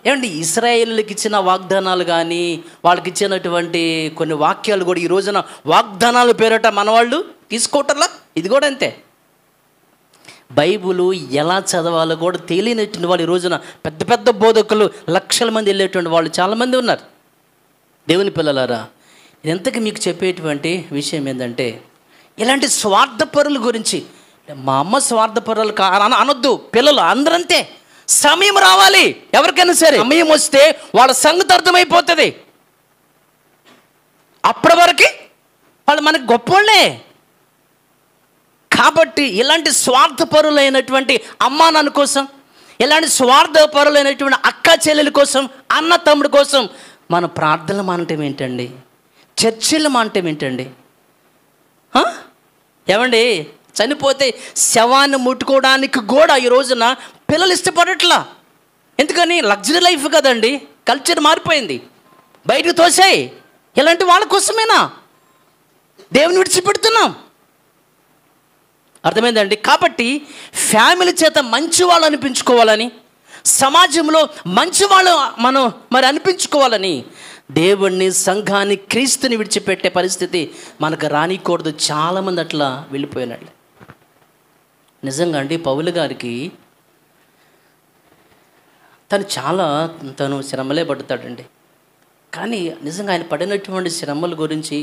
ఏమండి ఇశ్రాయేలుకి ఇచ్చిన వాగ్దానాలు కానీ వాళ్ళకి ఇచ్చినటువంటి కొన్ని వాక్యాలు కూడా ఈ రోజున వాగ్దానాలు పేరట మన వాళ్ళు తీసుకోవటంలా. ఇది కూడా అంతే. బైబులు ఎలా చదవాలో కూడా తెలియనటువంటి వాళ్ళు ఈ రోజున పెద్ద పెద్ద బోధకులు లక్షల మంది వెళ్ళేటువంటి వాళ్ళు చాలామంది ఉన్నారు. దేవుని పిల్లలారా, ఎంతకి మీకు చెప్పేటువంటి విషయం ఏంటంటే, ఇలాంటి స్వార్థపరుల గురించి, మా అమ్మ స్వార్థపరులు అనొద్దు. పిల్లలు అందరంతే. సమయం రావాలి ఎవరికైనా సరే, సమయం వస్తే వాళ్ళ సంగతి అర్థమైపోతుంది. అప్పటి వరకు వాళ్ళు మనకు గొప్పవాళ్ళే. కాబట్టి ఇలాంటి స్వార్థపరులైనటువంటి అమ్మా నాన్న కోసం, ఇలాంటి స్వార్థపరులైనటువంటి అక్క చెల్లెల కోసం, అన్న తమ్ముడి కోసం మన ప్రార్థనలు మానటం ఏంటండి, చర్చిలు మానటం ఏంటండి? ఏమండి, చనిపోతే శవాన్ని ముట్టుకోవడానికి కూడా ఈ రోజున పిల్లలు ఇష్టపడట్లా. ఎందుకని? లగ్జరీ లైఫ్ కదండి, కల్చర్ మారిపోయింది. బయటకు తోసాయి. ఇలాంటి వాళ్ళ కోసమేనా దేవుని విడిచిపెడుతున్నాం? అర్థమైందండి. కాబట్టి ఫ్యామిలీ చేత మంచి వాళ్ళు అనిపించుకోవాలని, సమాజంలో మంచి వాళ్ళు మనం మరి అనిపించుకోవాలని దేవుణ్ణి, సంఘాన్ని, క్రీస్తుని విడిచిపెట్టే పరిస్థితి మనకు రానికూడదు. చాలామంది అట్లా వెళ్ళిపోయినాడు. నిజంగా అండి, పౌలు గారికి తను శ్రమలే పడతాడండి. కానీ నిజంగా ఆయన పడినటువంటి శ్రమల గురించి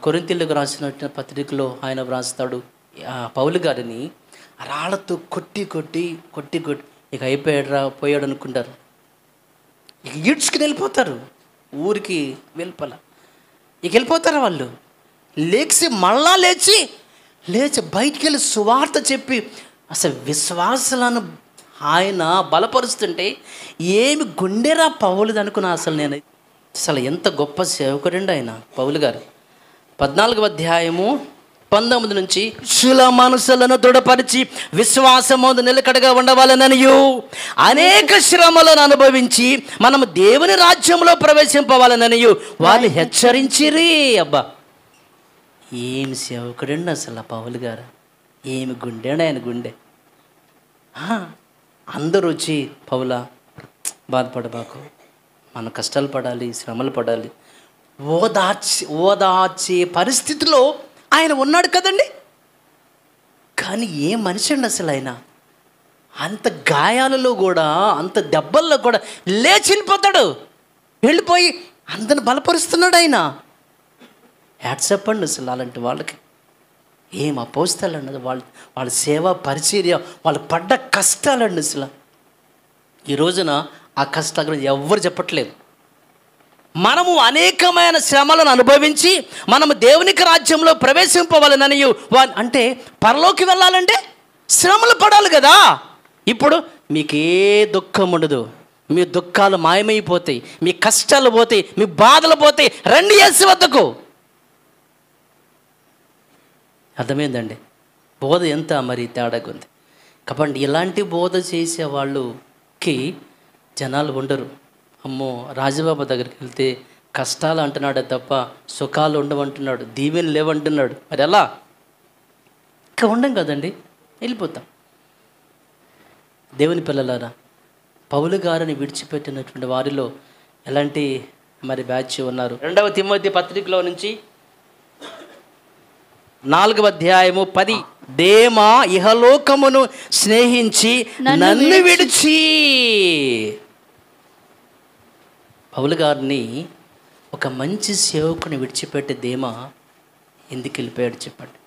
కొరింథీయులకు రాసినటువంటి పత్రికలో ఆయన వ్రాస్తాడు. పౌలు గారిని రాళ్లతో కొట్టి ఇక పోయాడు అనుకుంటారు. ఇక ఈడ్చుకుని వెళ్ళిపోతారు, ఊరికి వెళ్ళిపోలే. ఇక వెళ్ళిపోతారు వాళ్ళు. మళ్ళా లేచి బయటికి వెళ్ళి సువార్త చెప్పి అసలు విశ్వాసాలను ఆయన బలపరుస్తుంటే ఏమి గుండెరా పౌలుది అనుకున్నా. అసలు ఎంత గొప్ప సేవకుడండి ఆయన పౌలు గారు. 14వ అధ్యాయము 19 నుంచి, శిల మనసులను దృఢపరిచి విశ్వాసమందు నిలకడగా ఉండవాలననియు అనేక శ్రమలను అనుభవించి మనము దేవుని రాజ్యంలో ప్రవేశింపవాలననియు వాళ్ళు హెచ్చరించిరి. అబ్బా, ఏమి సేవకుడండి అసలు ఆ పౌలు గారు, ఏమి గుండెండి ఆయన గుండె. అందరూ వచ్చి పౌలా బాధపడబాకు, మన కష్టాలు పడాలి, శ్రమలు పడాలి, ఓదార్చే పరిస్థితిలో ఆయన ఉన్నాడు కదండి. కానీ ఏ మనిషి అండి అసలు ఆయన, అంత గాయాలలో కూడా, అంత దెబ్బల్లో కూడా లేచి వెళ్ళిపోతాడు, వెళ్ళిపోయి అందరిని బలపరుస్తున్నాడు ఆయన. హ్యాట్సప్ అండి అసలు అలాంటి వాళ్ళకి. ఏం అపోస్తలండి వాళ్ళ సేవ పరిచర్య, వాళ్ళు పడ్డ కష్టాలండి అసలు. ఈ రోజున ఆ కష్టాల గురించి ఎవ్వరు చెప్పట్లేదు. మనము అనేకమైన శ్రమలను అనుభవించి మనము దేవునికి రాజ్యంలో ప్రవేశింపవాలనని, అంటే పరలోకి వెళ్ళాలంటే శ్రమలు పడాలి కదా. ఇప్పుడు మీకు ఏ దుఃఖం ఉండదు, మీ దుఃఖాలు మాయమైపోతాయి, మీ కష్టాలు పోతాయి, మీ బాధలు పోతాయి. రండి యేసు వద్దకు. అర్థమైందండి? బోధ ఎంత మరి తేడాగా ఉంది. కాబట్టి ఇలాంటి బోధ చేసే వాళ్ళకి జనాలు ఉండరు. అమ్మో రాజబాబా దగ్గరికి వెళ్తే కష్టాలు అంటున్నాడే తప్ప సుఖాలు ఉండవంటున్నాడు, దీవెన లేవంటున్నాడు. మరి ఎలా? ఇంకా ఉండం కదండి, వెళ్ళిపోతాం. దేవుని పిల్లలారా, పౌలు గారిని విడిచిపెట్టినటువంటి వారిలో ఎలాంటి మరి బ్యాచ్ ఉన్నారు? 2వ తిమోతి పత్రికలో నుంచి 4వ అధ్యాయము 10. దేమా ఇహలోకమును స్నేహించి నన్ను విడిచి. పౌలు గారిని ఒక మంచి సేవకుని విడిచిపెట్టి దేమా ఎందుకు వెళ్ళిపోయాడు చెప్పండి?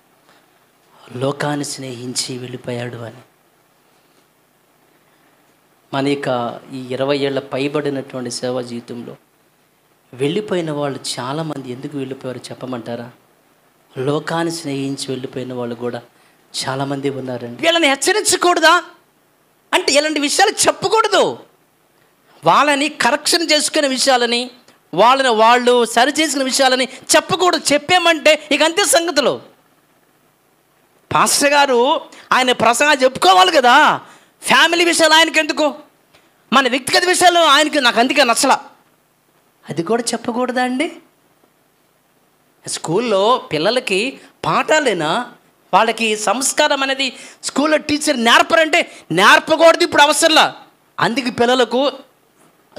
లోకాన్ని స్నేహించి వెళ్ళిపోయాడు అని. మన యొక్క ఈ 20 ఏళ్ళ పైబడినటువంటి సేవా జీవితంలో వెళ్ళిపోయిన వాళ్ళు చాలామంది ఎందుకు వెళ్ళిపోయారు చెప్పమంటారా? లోకాన్ని స్నేహించి వెళ్ళిపోయిన వాళ్ళు కూడా చాలామంది ఉన్నారండి. వీళ్ళని హెచ్చరించకూడదా అంటే ఇలాంటి విషయాలు చెప్పకూడదు. వాళ్ళని కరెక్షన్ చేసుకునే విషయాలని, వాళ్ళు సరి చేసుకునే విషయాలని చెప్పకూడదు. చెప్పామంటే ఇక అంతే సంగతులు. పాస్టర్ గారు ఆయన ప్రసంగాలు చెప్పుకోవాలి కదా. ఫ్యామిలీ విషయాలు ఆయనకి ఎందుకు, మన వ్యక్తిగత విషయాలు ఆయనకి, నాకు అందుకే నచ్చలా. అది కూడా చెప్పకూడదా అండి? స్కూల్లో పిల్లలకి పాఠాలేనా, వాళ్ళకి సంస్కారం అనేది స్కూల్లో టీచర్ నేర్పరంటే నేర్పకూడదు ఇప్పుడు అవసరంలా. అందుకే పిల్లలకు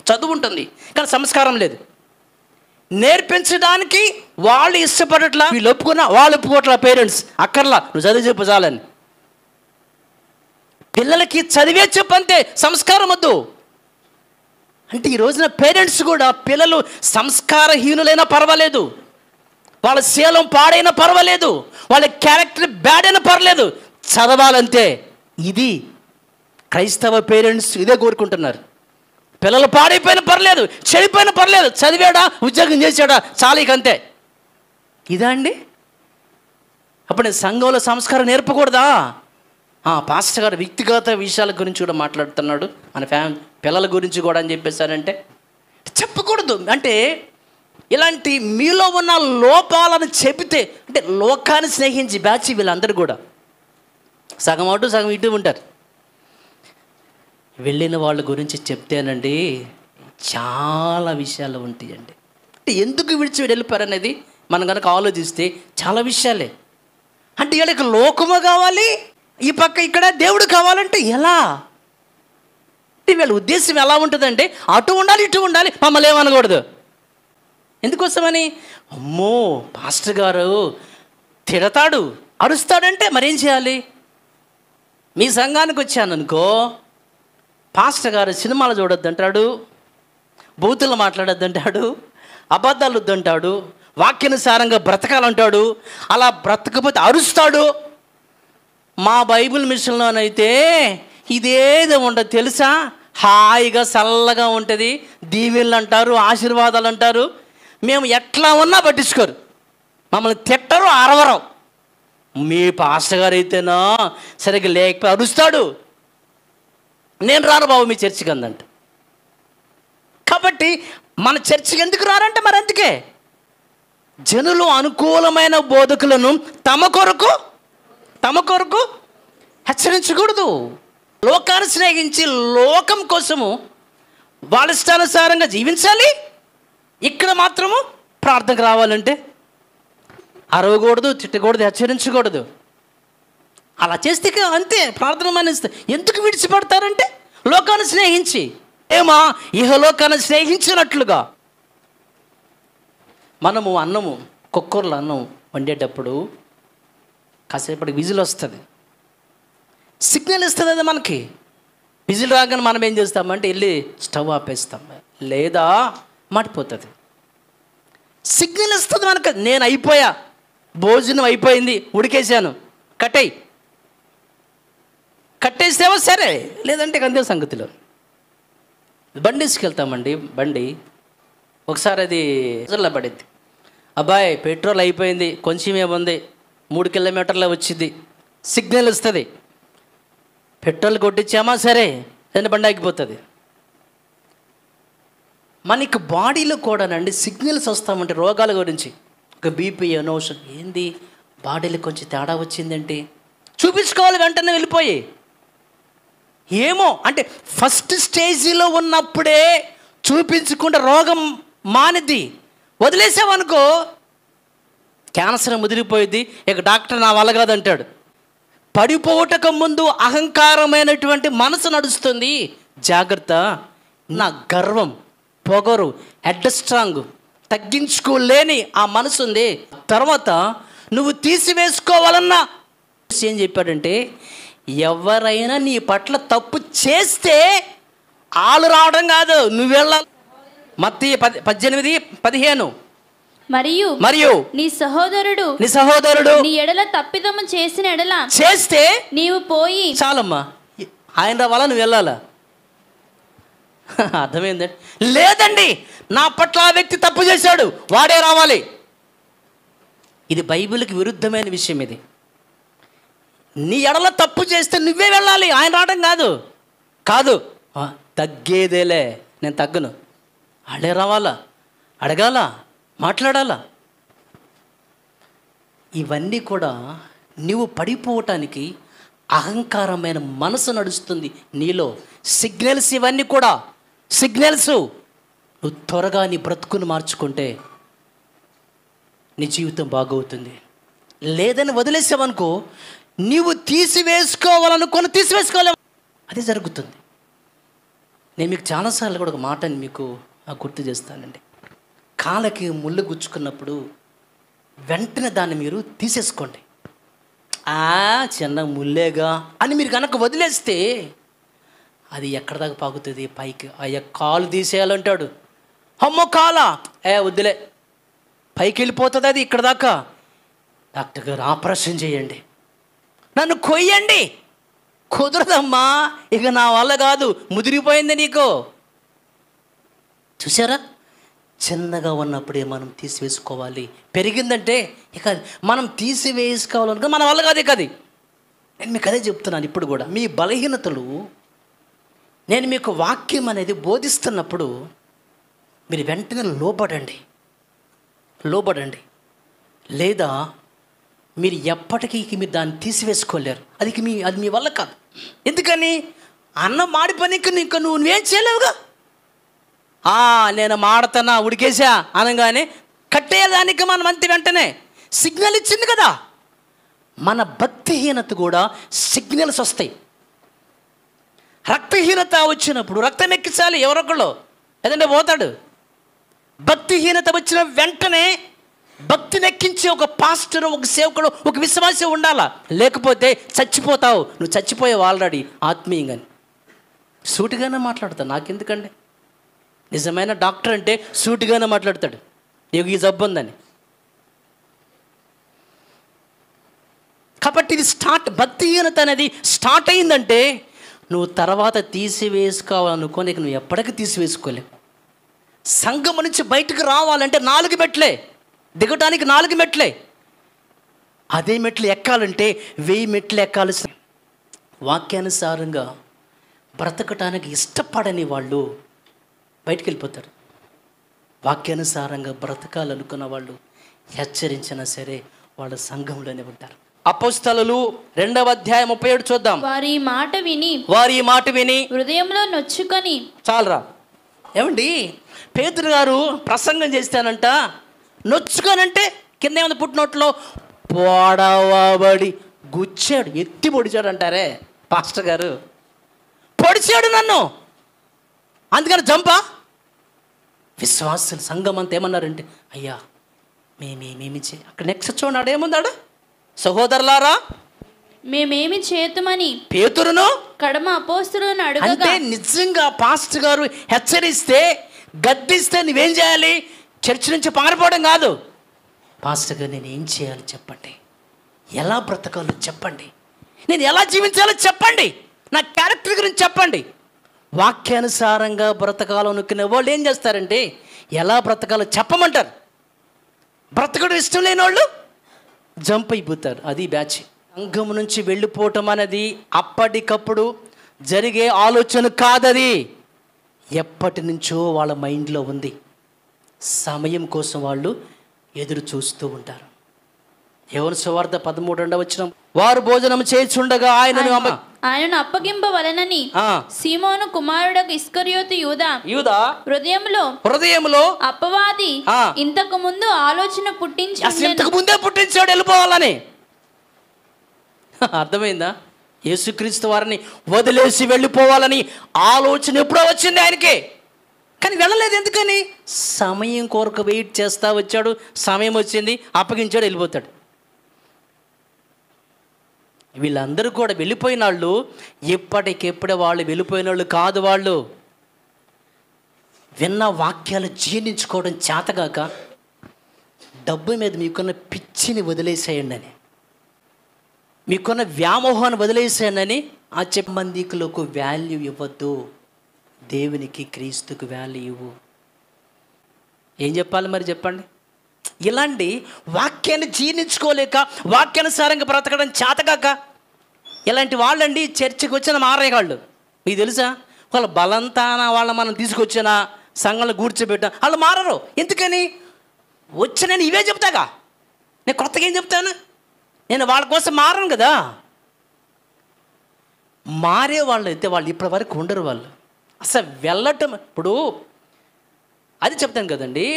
చదువు ఉంటుంది కానీ సంస్కారం లేదు. నేర్పించడానికి వాళ్ళు ఇష్టపడట్లా, వీళ్ళు ఒప్పుకున్నా వాళ్ళు ఒప్పుకోవట్లా. పేరెంట్స్ అక్కర్లా, నువ్వు చదివి చెప్పు చాలని. పిల్లలకి చదివే చెప్పు అంతే, సంస్కారం వద్దు అంటే. ఈ రోజున పేరెంట్స్ కూడా పిల్లలు సంస్కారహీనులైనా పర్వాలేదు, వాళ్ళ శీలం పాడైనా పర్వాలేదు, వాళ్ళ క్యారెక్టర్ బ్యాడ్ అయినా పర్లేదు, చదవాలంతే. ఇది క్రైస్తవ పేరెంట్స్ ఇదే కోరుకుంటున్నారు. పిల్లలు పాడైపోయినా పర్లేదు, చెడిపోయినా పర్లేదు, చదివాడా ఉద్యోగం చేశాడా చాలా, ఇక అంతే. ఇదా అండి? అప్పుడు నేను సంఘంలో సంస్కారం నేర్పకూడదా? పాస్టర్ గారు వ్యక్తిగత విషయాల గురించి కూడా మాట్లాడుతున్నాడు, మన పిల్లల గురించి కూడా అని చెప్పేశారంటే చెప్పకూడదు. అంటే ఇలాంటి మీలో ఉన్న లోపాలను చెబితే, అంటే లోకాన్ని స్నేహించి బ్యాచ్ వీళ్ళందరూ కూడా సగం అటు సగం ఇటు ఉంటారు. వెళ్ళిన వాళ్ళ గురించి చెప్తేనండి చాలా విషయాలు ఉంటాయండి. అంటే ఎందుకు విడిచి వెళ్ళిపోయారనేది మనం కనుక ఆలోచిస్తే చాలా విషయాలే. అంటే వీళ్ళకి లోకము కావాలి, ఈ పక్క ఇక్కడ దేవుడు కావాలంటే ఎలా? వీళ్ళ ఉద్దేశం ఎలా ఉంటుందంటే అటు ఉండాలి ఇటు ఉండాలి, మమ్మల్ని ఏమనకూడదు. ఎందుకోసమని? అమ్మో పాస్టర్ గారు తిడతాడు, అరుస్తాడంటే మరేం చేయాలి? మీ సంఘానికి వచ్చాను అనుకో, పాస్టర్ గారు సినిమాలు చూడొద్దంటాడు, బూతులు మాట్లాడొద్దంటాడు, అబద్ధాలు వద్దంటాడు, వాక్యానుసారంగా బ్రతకాలంటాడు. అలా బ్రతకపోతే అరుస్తాడు. మా బైబిల్ మిషన్లోనైతే ఇదేదో ఉండదు తెలుసా, హాయిగా చల్లగా ఉంటుంది, దీవెనలు అంటారు, ఆశీర్వాదాలు అంటారు. మేము ఎట్లా ఉన్నా పట్టించుకోరు, మమ్మల్ని తిట్టరు, అరవరు. మీ పాస్టర్ గారు అయితేనా సరిగ్గా లేకపోతే అరుస్తాడు, నేను రాను బాబు మీ చర్చికి అందంట. కాబట్టి మన చర్చికి ఎందుకు రారంటే మరి అందుకే జనులు అనుకూలమైన బోధకులను తమ కొరకు హెచ్చరించకూడదు. లోకాన్ని స్నేహించి లోకం కోసము వాళ్ళ ఇష్టానుసారంగా జీవించాలి. ఇక్కడ మాత్రము ప్రార్థనకు రావాలంటే అరవకూడదు, తిట్టకూడదు, హెచ్చరించకూడదు. అలా చేస్తే అంతే, ప్రార్థన మానేస్తే. ఎందుకు విడిచిపెడతారంటే లోకాన్ని స్నేహించి, ఏమా ఇహలోకాన్ని స్నేహించినట్లుగా. మనము అన్నము, కుక్కర్లో అన్నం వండేటప్పుడు కాసేపటికి విజిల్ వస్తుంది, సిగ్నల్ ఇస్తుంది. అది మనకి విజిల్ రాగానే మనం ఏం చేస్తామంటే వెళ్ళి స్టవ్ ఆపేస్తాం, లేదా మాడిపోతుంది. సిగ్నల్ ఇస్తుంది మనకు, నేను అయిపోయా, భోజనం అయిపోయింది, ఉడికేసాను, కట్టేస్తేమో సరే, లేదంటే అంతే సంగతిలో. బండి తీసుకెళ్తామండి, బండి ఒకసారి అది రిజర్వ్లో పడింది. అబ్బాయి పెట్రోల్ అయిపోయింది, కొంచెం ఏముంది, 3 కిలోమీటర్లో వచ్చింది, సిగ్నల్ ఇస్తుంది. పెట్రోల్ కొట్టించామా సరే, ఏదైనా బండి ఆగిపోతుంది. మనకి బాడీలో కూడానండి సిగ్నల్స్ వస్తామంటే రోగాల గురించి, ఒక బీపీ అనోషన్, ఏంది బాడీలో కొంచెం తేడా వచ్చిందంటే చూపించుకోవాలి, వెంటనే వెళ్ళిపోయి. ఏమో అంటే ఫస్ట్ స్టేజీలో ఉన్నప్పుడే చూపించుకుంటే రోగం మానిద్ది. వదిలేసామనుకో క్యాన్సర్ ముదిరిపోయింది, ఇక డాక్టర్ నా వల్ల కాదంటాడు. పడిపోవటకు ముందు అహంకారమైనటువంటి మనసు నడుస్తుంది. జాగ్రత్త. నా గర్వం, పొగరు, హెడ్ స్ట్రాంగ్, తగ్గించుకోలేని ఆ మనసు ఉంది. తర్వాత నువ్వు తీసివేసుకోవాలన్నా ఏం చెప్పాడంటే, ఎవరైనా నీ పట్ల తప్పు చేస్తే ఆలు రావడం కాదు, నువ్వు వెళ్ళాలి. మత్తయి 18:15. మరియు నీ సహోదరుడు నీ ఎడల తప్పిదము చేసిన ఎడల చేస్తే నీవు పోయి, చాలమ్మా ఆయన రావాలా, నువ్వు వెళ్ళాలా? అర్థమైందండి? లేదండి, నా పట్ల ఆ వ్యక్తి తప్పు చేశాడు, వాడే రావాలి. ఇది బైబిల్కి విరుద్ధమైన విషయం. ఇది నీ ఎడల తప్పు చేస్తే నువ్వే వెళ్ళాలి, ఆయన రావడం కాదు. తగ్గేదేలే, నేను తగ్గను, వాళ్ళే రావాలా, అడగాల, మాట్లాడాలా. ఇవన్నీ కూడా నువ్వు పడిపోవటానికి అహంకారమైన మనసు నడుస్తుంది నీలో. సిగ్నల్స్, ఇవన్నీ కూడా సిగ్నల్స్. నువ్వు త్వరగా నీ బ్రతుకును మార్చుకుంటే నీ జీవితం బాగవుతుంది. లేదని వదిలేసావనుకో, నీవు తీసివేసుకోవాలనుకొని తీసివేసుకోలేవు, అదే జరుగుతుంది. నేను మీకు చాలాసార్లు కూడా ఒక మాటని మీకు గుర్తు చేస్తానండి. కాళ్ళకి ముళ్ళు గుచ్చుకున్నప్పుడు వెంటనే దాన్ని మీరు తీసేసుకోండి. చిన్న ముల్లేగా అని మీరు కనుక వదిలేస్తే అది ఎక్కడ దాకా పాకుతుంది, పైకి. అయ్యా కాలు తీసేయాలంటాడు, అమ్మో కాలా, వద్దులే, పైకి వెళ్ళిపోతుంది అది ఇక్కడ దాకా. డాక్టర్ గారు ఆపరేషన్ చేయండి, నన్ను కొయ్యండి. కుదరదమ్మా, ఇక నా వల్ల కాదు, ముదిరిపోయింది నీకు. చూసారా, చిన్నగా ఉన్నప్పుడే మనం తీసివేసుకోవాలి. పెరిగిందంటే ఇక మనం తీసివేసుకోవాలనుకో మన వల్ల కాదు. ఇక అది నేను మీకు అదే చెప్తున్నాను. ఇప్పుడు కూడా మీ బలహీనతలు నేను మీకు వాక్యం అనేది బోధిస్తున్నప్పుడు మీరు వెంటనే లోబడండి. లేదా మీరు ఎప్పటికీ మీరు దాన్ని తీసివేసుకోలేరు. అది మీ వల్ల కాదు. ఎందుకని? అన్నం మాడిపోయినాక నీకు నువ్వేం చేయలేవుగా. నేను మాడతానా, ఉడికేసా అనగానే కట్టేయడానికి మనం అంతే వెంటనే సిగ్నల్ ఇచ్చింది కదా. మన భక్తిహీనత కూడా సిగ్నల్స్ వస్తాయి. రక్తహీనత వచ్చినప్పుడు రక్తం ఎక్కించాలి ఎవరొకళ్ళు, లేదంటే పోతాడు. భక్తిహీనత వచ్చిన వెంటనే భక్తిని ఎక్కించే ఒక పాస్టర్, ఒక సేవకుడు, ఒక విశ్వాసి ఉండాలా. లేకపోతే చచ్చిపోతావు. నువ్వు చచ్చిపోయావు ఆల్రెడీ ఆత్మీయంగా. సూటిగానే మాట్లాడతావు, నాకెందుకండి. నిజమైన డాక్టర్ అంటే సూటిగానే మాట్లాడతాడు, నీకు ఈ జబ్బు ఉందని. కాబట్టి ఇది భక్తిహీనత అనేది స్టార్ట్ అయిందంటే నువ్వు తర్వాత తీసివేసుకోవాలనుకోని నువ్వు ఎప్పటికీ తీసివేసుకోలేవు. సంఘం నుంచి బయటకు రావాలంటే 4 మెట్లే, దిగటానికి 4 మెట్లే. అదే మెట్లు ఎక్కాలంటే 1000 మెట్లు ఎక్కాల్సిన. వాక్యానుసారంగా బ్రతకటానికి ఇష్టపడని వాళ్ళు బయటికి వెళ్ళిపోతారు. వాక్యానుసారంగా బ్రతకాలనుకున్న వాళ్ళు హెచ్చరించినా సరే వాళ్ళ సంఘంలోనే ఉంటారు. అపోస్తలులు 2వ అధ్యాయం 37 చూద్దాం. వారి మాట విని హృదయంలో నొచ్చుకొని. చాలరా ఏమండి, పేతురు గారు ప్రసంగం చేస్తానంట, నొచ్చుకోనంటే కింద ఏముంది పుట్టినోట్లో? పొడవబడి గుచ్చాడు, ఎత్తి పొడిచాడు అంటారే పాస్టర్ గారు. పొడిచాడు నన్ను, అందుకని జంపా? విశ్వాసులు సంఘం అంతా ఏమన్నారంటే, అయ్యా మేమేమి అక్కడ నెక్స్ట్ చూడాడు ఏముందాడు? సహోదరులారా మేమేమి చేతుమని పేతురును కడమ అపోస్తులను అడగగా, అంటే నిజంగా పాస్టర్ గారు హెచ్చరిస్తే, గద్దిస్తే నువ్వేం చేయాలి? చర్చ్ నుంచి పారిపోవడం కాదు. పాస్టర్ గారు నేను ఏం చేయాలి చెప్పండి, ఎలా బ్రతకాలో చెప్పండి, నేను ఎలా జీవించాలో చెప్పండి, నా క్యారెక్టర్ గురించి చెప్పండి. వాక్యానుసారంగా బ్రతకాలనుకునే వాళ్ళు ఏం చేస్తారంటే ఎలా బ్రతకాలో చెప్పమంటారు. బ్రతకడం ఇష్టం లేని వాళ్ళు జంప్ అయిపోతారు. అది బ్యాచ్. సంఘం నుంచి వెళ్ళిపోవటం అనేది అప్పటికప్పుడు జరిగే ఆలోచన కాదది, ఎప్పటి నుంచో వాళ్ళ మైండ్లో ఉంది. సమయం కోసం వాళ్ళు ఎదురు చూస్తూ ఉంటారు. యోహాను సువార్త 13:13 వారు భోజనం చేయుచుండగా ఆయనను అప్పగింపవలెనని సీమోను కుమారుడకు ఇస్కరియోతు యూదా హృదయములో అపవాది ఇంతకు ముందు ఆలోచన పుట్టించాడు వెళ్ళిపోవాలని. అర్థమైందా? యేసుక్రీస్తు వారిని వదిలేసి వెళ్ళిపోవాలని ఆలోచన ఎప్పుడో వచ్చింది ఆయనకి, కానీ వెళ్ళలేదు. ఎందుకని? సమయం కొరకు వెయిట్ చేస్తా వచ్చాడు. సమయం వచ్చింది, అప్పగించాడు, వెళ్ళిపోతాడు. వీళ్ళందరూ కూడా వెళ్ళిపోయిన వాళ్ళు ఎప్పటికెప్పుడే వాళ్ళు వెళ్ళిపోయిన వాళ్ళు కాదు. వాళ్ళు విన్న వాక్యాలు జీర్ణించుకోవడం చేతగాక డబ్బు మీద మీకున్న పిచ్చిని వదిలేసేయండి అని, మీకున్న వ్యామోహాన్ని వదిలేసేయండి అని ఆ మందికులకు వాల్యూ ఇవ్వద్దు. దేవునికి క్రీస్తుకు వాల్యూ ఇవ్వు. ఏం చెప్పాలి మరి చెప్పండి? ఇలాంటి వాక్యాన్ని జీర్ణించుకోలేక వాక్యానుసారంగా బ్రతకడం చేతగాక ఇలాంటి వాళ్ళండి చర్చికి వచ్చిన మారేగాళ్ళు. మీకు తెలుసా? వాళ్ళ బలంతాన వాళ్ళ మనం తీసుకొచ్చిన సంఘంలో కూర్చోబెట్టా వాళ్ళు మారరు. ఎందుకని? వచ్చి నేను ఇవే చెప్తాగా, నేను కొత్తగా ఏం చెప్తాను? నేను వాళ్ళ కోసం మారను కదా. మారే వాళ్ళు అయితే వాళ్ళు ఇప్పటి వరకు ఉండరు. వాళ్ళు అసలు వెళ్ళటం, ఇప్పుడు అది చెప్తాను కదండి,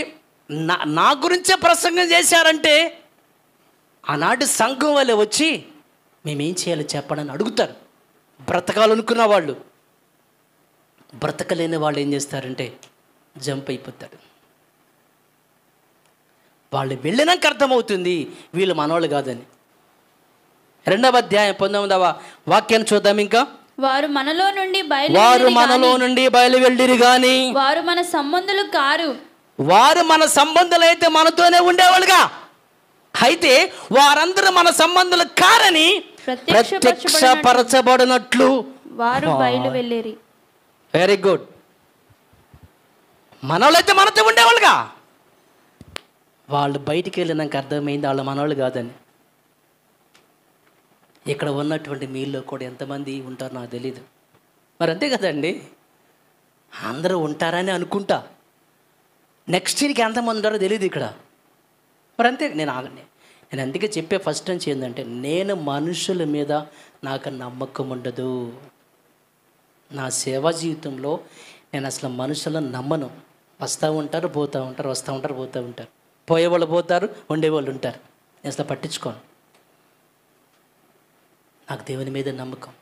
నా గురించే ప్రసంగం చేశారంటే ఆనాటి సంఘం వాళ్ళే వచ్చి మేమేం చేయాలో చెప్పడని అడుగుతారు. బ్రతకాలనుకున్న వాళ్ళు. బ్రతకలేని వాళ్ళు ఏం చేస్తారంటే జంప్ అయిపోతారు. వాళ్ళు వెళ్ళినాక అర్థమవుతుంది వీళ్ళు మనవాళ్ళు కాదని. 2వ అధ్యాయం 19వ వాక్యాన్ని చూద్దాం. ఇంకా వారు మనలో నుండి బయలువెళ్ళిరి గాని వారు మన సంబంధులు కారు. వారు మన సంబంధులైతే మనతోనే ఉండేవాళ్ళుగా, అయితే వారందరూ మన సంబంధులు కారని ప్రత్యక్షపరచబడినట్లు వారు బయలు వెళ్ళిరి. Very good. మనోళ్ళైతే మనతో ఉండేవాళ్ళుగా, వాళ్ళు బయటికి వెళ్ళినాక అర్థమైంది వాళ్ళు మనోళ్ళు కాదని. ఇక్కడ ఉన్నటువంటి మీల్లో కూడా ఎంతమంది ఉంటారో నాకు తెలీదు. మరి అంతే కదండి, అందరూ ఉంటారని అనుకుంటా. నెక్స్ట్ ఇయర్కి ఎంతమంది ఉంటారో తెలియదు ఇక్కడ. మరి అంతే. నేను అందుకే చెప్పే ఫస్ట్ నుంచి ఏంటంటే, నేను మనుషుల మీద నాకు నమ్మకం ఉండదు. నా సేవా జీవితంలో నేను అసలు మనుషులను నమ్మను. వస్తూ ఉంటారు, పోతూ ఉంటారు, వస్తూ ఉంటారు, పోతూ ఉంటారు. పోయేవాళ్ళు పోతారు, ఉండేవాళ్ళు ఉంటారు. నేను అసలు పట్టించుకోను. నాకు దేవుని మీద నమ్మకం.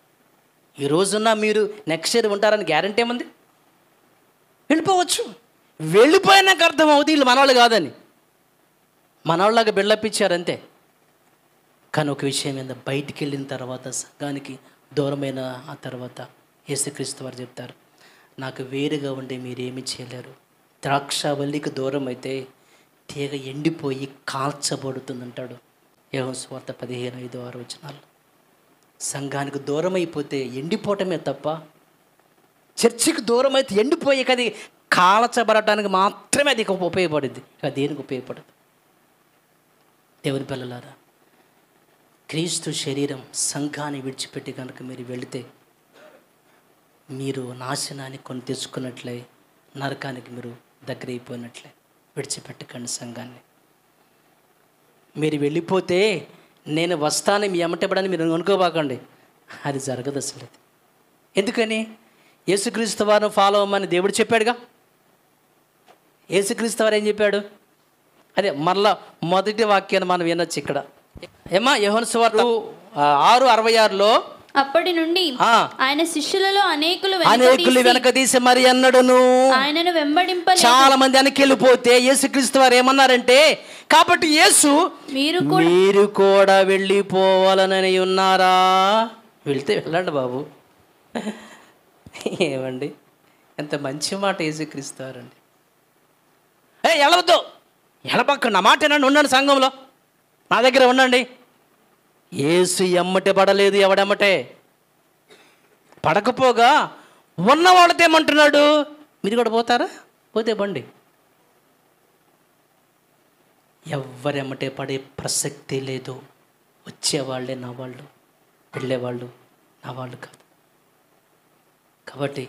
ఈ రోజున మీరు నెక్స్ట్ ఇయర్ ఉంటారని గ్యారంటీ ఏముంది? వెళ్ళిపోవచ్చు. వెళ్ళిపోయినాక అర్థమవుతుంది వీళ్ళు మనవాళ్ళు కాదని. మనవాళ్ళలాగా బిల్డప్పించారంతే. కానీ ఒక విషయం ఏంటంటే, బయటికి వెళ్ళిన తర్వాత సంఘానికి దూరమైన ఆ తర్వాత యేసుక్రీస్తు వారు చెప్తారు, నాకు వేరుగా ఉండి మీరేమీ చేయలేరు. ద్రాక్షవల్లికి దూరం అయితే తీగ ఎండిపోయి కాల్చబడుతుందంటాడు యోహాను సువార్త 15:5-6 సంఘానికి దూరం అయిపోతే ఎండిపోవటమే తప్ప, చర్చికి దూరం అయితే ఎండిపోయి అది కాల్చబడటానికి మాత్రమే అది ఉపయోగపడుద్ది, దేనికి ఉపయోగపడదు. దేవుని పిల్లలారా, క్రీస్తు శరీరం సంఘాన్ని విడిచిపెట్టి కనుక మీరు వెళితే మీరు నాశనాన్ని కొని తెచ్చుకున్నట్లే, నరకానికి మీరు దగ్గర అయిపోయినట్లే. విడిచిపెట్టకండి సంఘాన్ని. మీరు వెళ్ళిపోతే నేను వస్తాను మీ ఎమ్మటపడని మీరు అనుకోబాకండి, అది జరగదు అసలు. ఎందుకని? యేసుక్రీస్తు వారిని ఫాలో అవ్వమని దేవుడు చెప్పాడుగా. యేసుక్రీస్తు వారు ఏం చెప్పాడు? అదే మరలా మొదటి వాక్యాన్ని మనం వినొచ్చు ఇక్కడ. ఏమా యోహాను సువార్త 6:66లో అప్పటి నుండి ఆయన శిష్యులలో అనేకులు వెనక తీసి మరి అన్నడును ఆయనను వెంబడింపలేదు. చాలా మంది వెనక్కి వెళ్ళిపోతే యేసుక్రీస్తు వారు ఏమన్నారంటే, కాబట్టి యేసు మీరు కూడా వెళ్ళిపోవాలని ఉన్నారా? వెళ్తే వెళ్ళండి బాబు. ఏమండి ఎంత మంచి మాట యేసుక్రీస్తు వారండి. ఎలవద్దు, ఎలపక్క నా మాట ఏనండి, ఉండండి సంఘంలో నా దగ్గర ఉండండి. యేసు ఎమ్మటే పడలేదు, ఎవడెమ్మటే పడకపోగా ఉన్నవాళ్ళతో ఏమంటున్నాడు, మీరు కూడా పోతారా? పోతే బండి. ఎవరెమ్మటే పడే ప్రసక్తి లేదు. వచ్చేవాళ్ళే నా వాళ్ళు, వెళ్ళేవాళ్ళు నా వాళ్ళు కాదు. కాబట్టి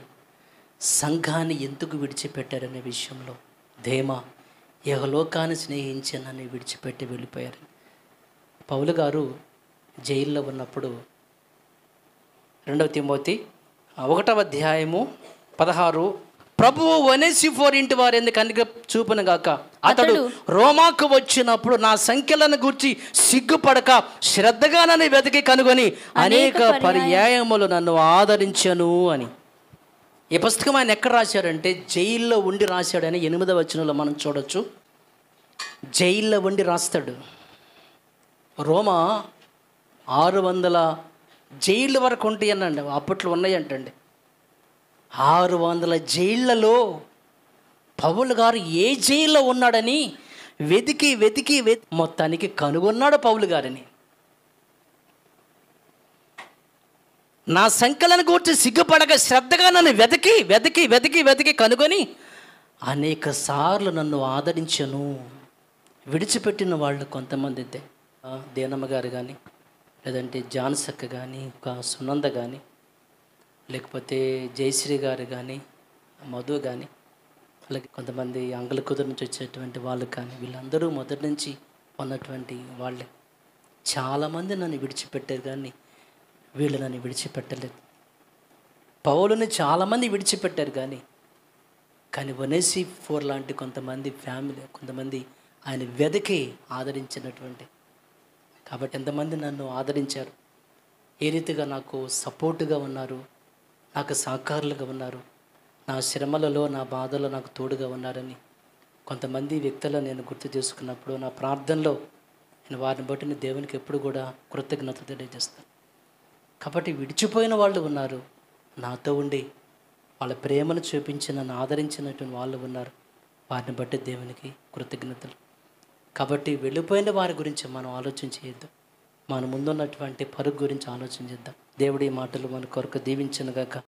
సంఘాన్ని ఎందుకు విడిచిపెట్టారనే విషయంలో ధేమా యెహోలోకాన్ని స్నేహించానని విడిచిపెట్టి వెళ్ళిపోయారు. పౌలు గారు జైల్లో ఉన్నప్పుడు 2 తిమోతి 1:16 ప్రభువు ఒనేసిఫోరు ఇంటి వారు ఎందుకు అన్ని చూపును గాక, అతడు రోమాకు వచ్చినప్పుడు నా సంఖ్యలను గూర్చి సిగ్గుపడక శ్రద్ధగా నన్ను వెతికి కనుగొని అనేక పర్యాయములు నన్ను ఆదరించను అని. ఈ పుస్తకం ఆయన ఎక్కడ రాశాడంటే జైల్లో ఉండి రాశాడని 8వ వచనంలో మనం చూడొచ్చు. జైల్లో ఉండి రాస్తాడు. రోమా 600 జైళ్ళ వరకు ఉంటాయి అనండి, అప్పట్లో ఉన్నాయంటండి. 600 జైళ్ళలో పౌలు గారు ఏ జైల్లో ఉన్నాడని వెతికి వెతికి మొత్తానికి కనుగొన్నాడు పౌలు గారిని. నా సంకలను కూర్చి సిగ్గుపడక శ్రద్ధగా నన్ను వెతికి వెతికి వెతికి వెతికి కనుగొని అనేక సార్లు నన్ను ఆదరించను. విడిచిపెట్టిన వాళ్ళు కొంతమంది అయితే దేనమ్మ గారు కానీ, లేదంటే జాన్సక్క కానీ, ఒక సునంద కానీ, లేకపోతే జయశ్రీ గారు కానీ, మధు కానీ, అలాగే కొంతమంది అంగల కుదురు నుంచి వచ్చేటువంటి వాళ్ళు కానీ, వీళ్ళందరూ మొదటి నుంచి ఉన్నటువంటి వాళ్ళే. చాలామంది నన్ను విడిచిపెట్టారు కానీ వీళ్ళు నన్ను విడిచిపెట్టలేదు. పౌలుని చాలామంది విడిచిపెట్టారు కానీ ఒనేసిఫోరు లాంటి కొంతమంది ఫ్యామిలీ, కొంతమంది ఆయన వెదకి ఆదరించినటువంటి. కాబట్టి ఎంతమంది నన్ను ఆదరించారు, ఏ రీతిగా నాకు సపోర్టుగా ఉన్నారు, నాకు సహకారులుగా ఉన్నారు, నా శ్రమలలో నా బాధలో నాకు తోడుగా ఉన్నారని కొంతమంది వ్యక్తులను నేను గుర్తు చేసుకున్నప్పుడు నా ప్రార్థనలో నేను వారిని బట్టి నేను దేవునికి ఎప్పుడు కూడా కృతజ్ఞత తెలియజేస్తాను. కాబట్టి విడిచిపోయిన వాళ్ళు ఉన్నారు, నాతో ఉండి వాళ్ళ ప్రేమను చూపించి నన్ను ఆదరించినటువంటి వాళ్ళు ఉన్నారు. వారిని బట్టి దేవునికి కృతజ్ఞతలు. కాబట్టి వెళ్ళిపోయిన వారి గురించి మనం ఆలోచన చేయొద్దు, మన ముందున్నటువంటి పరుగు గురించి ఆలోచన చేద్దాం. దేవుడి మాటలు మన కొరకు దీవించును గాక.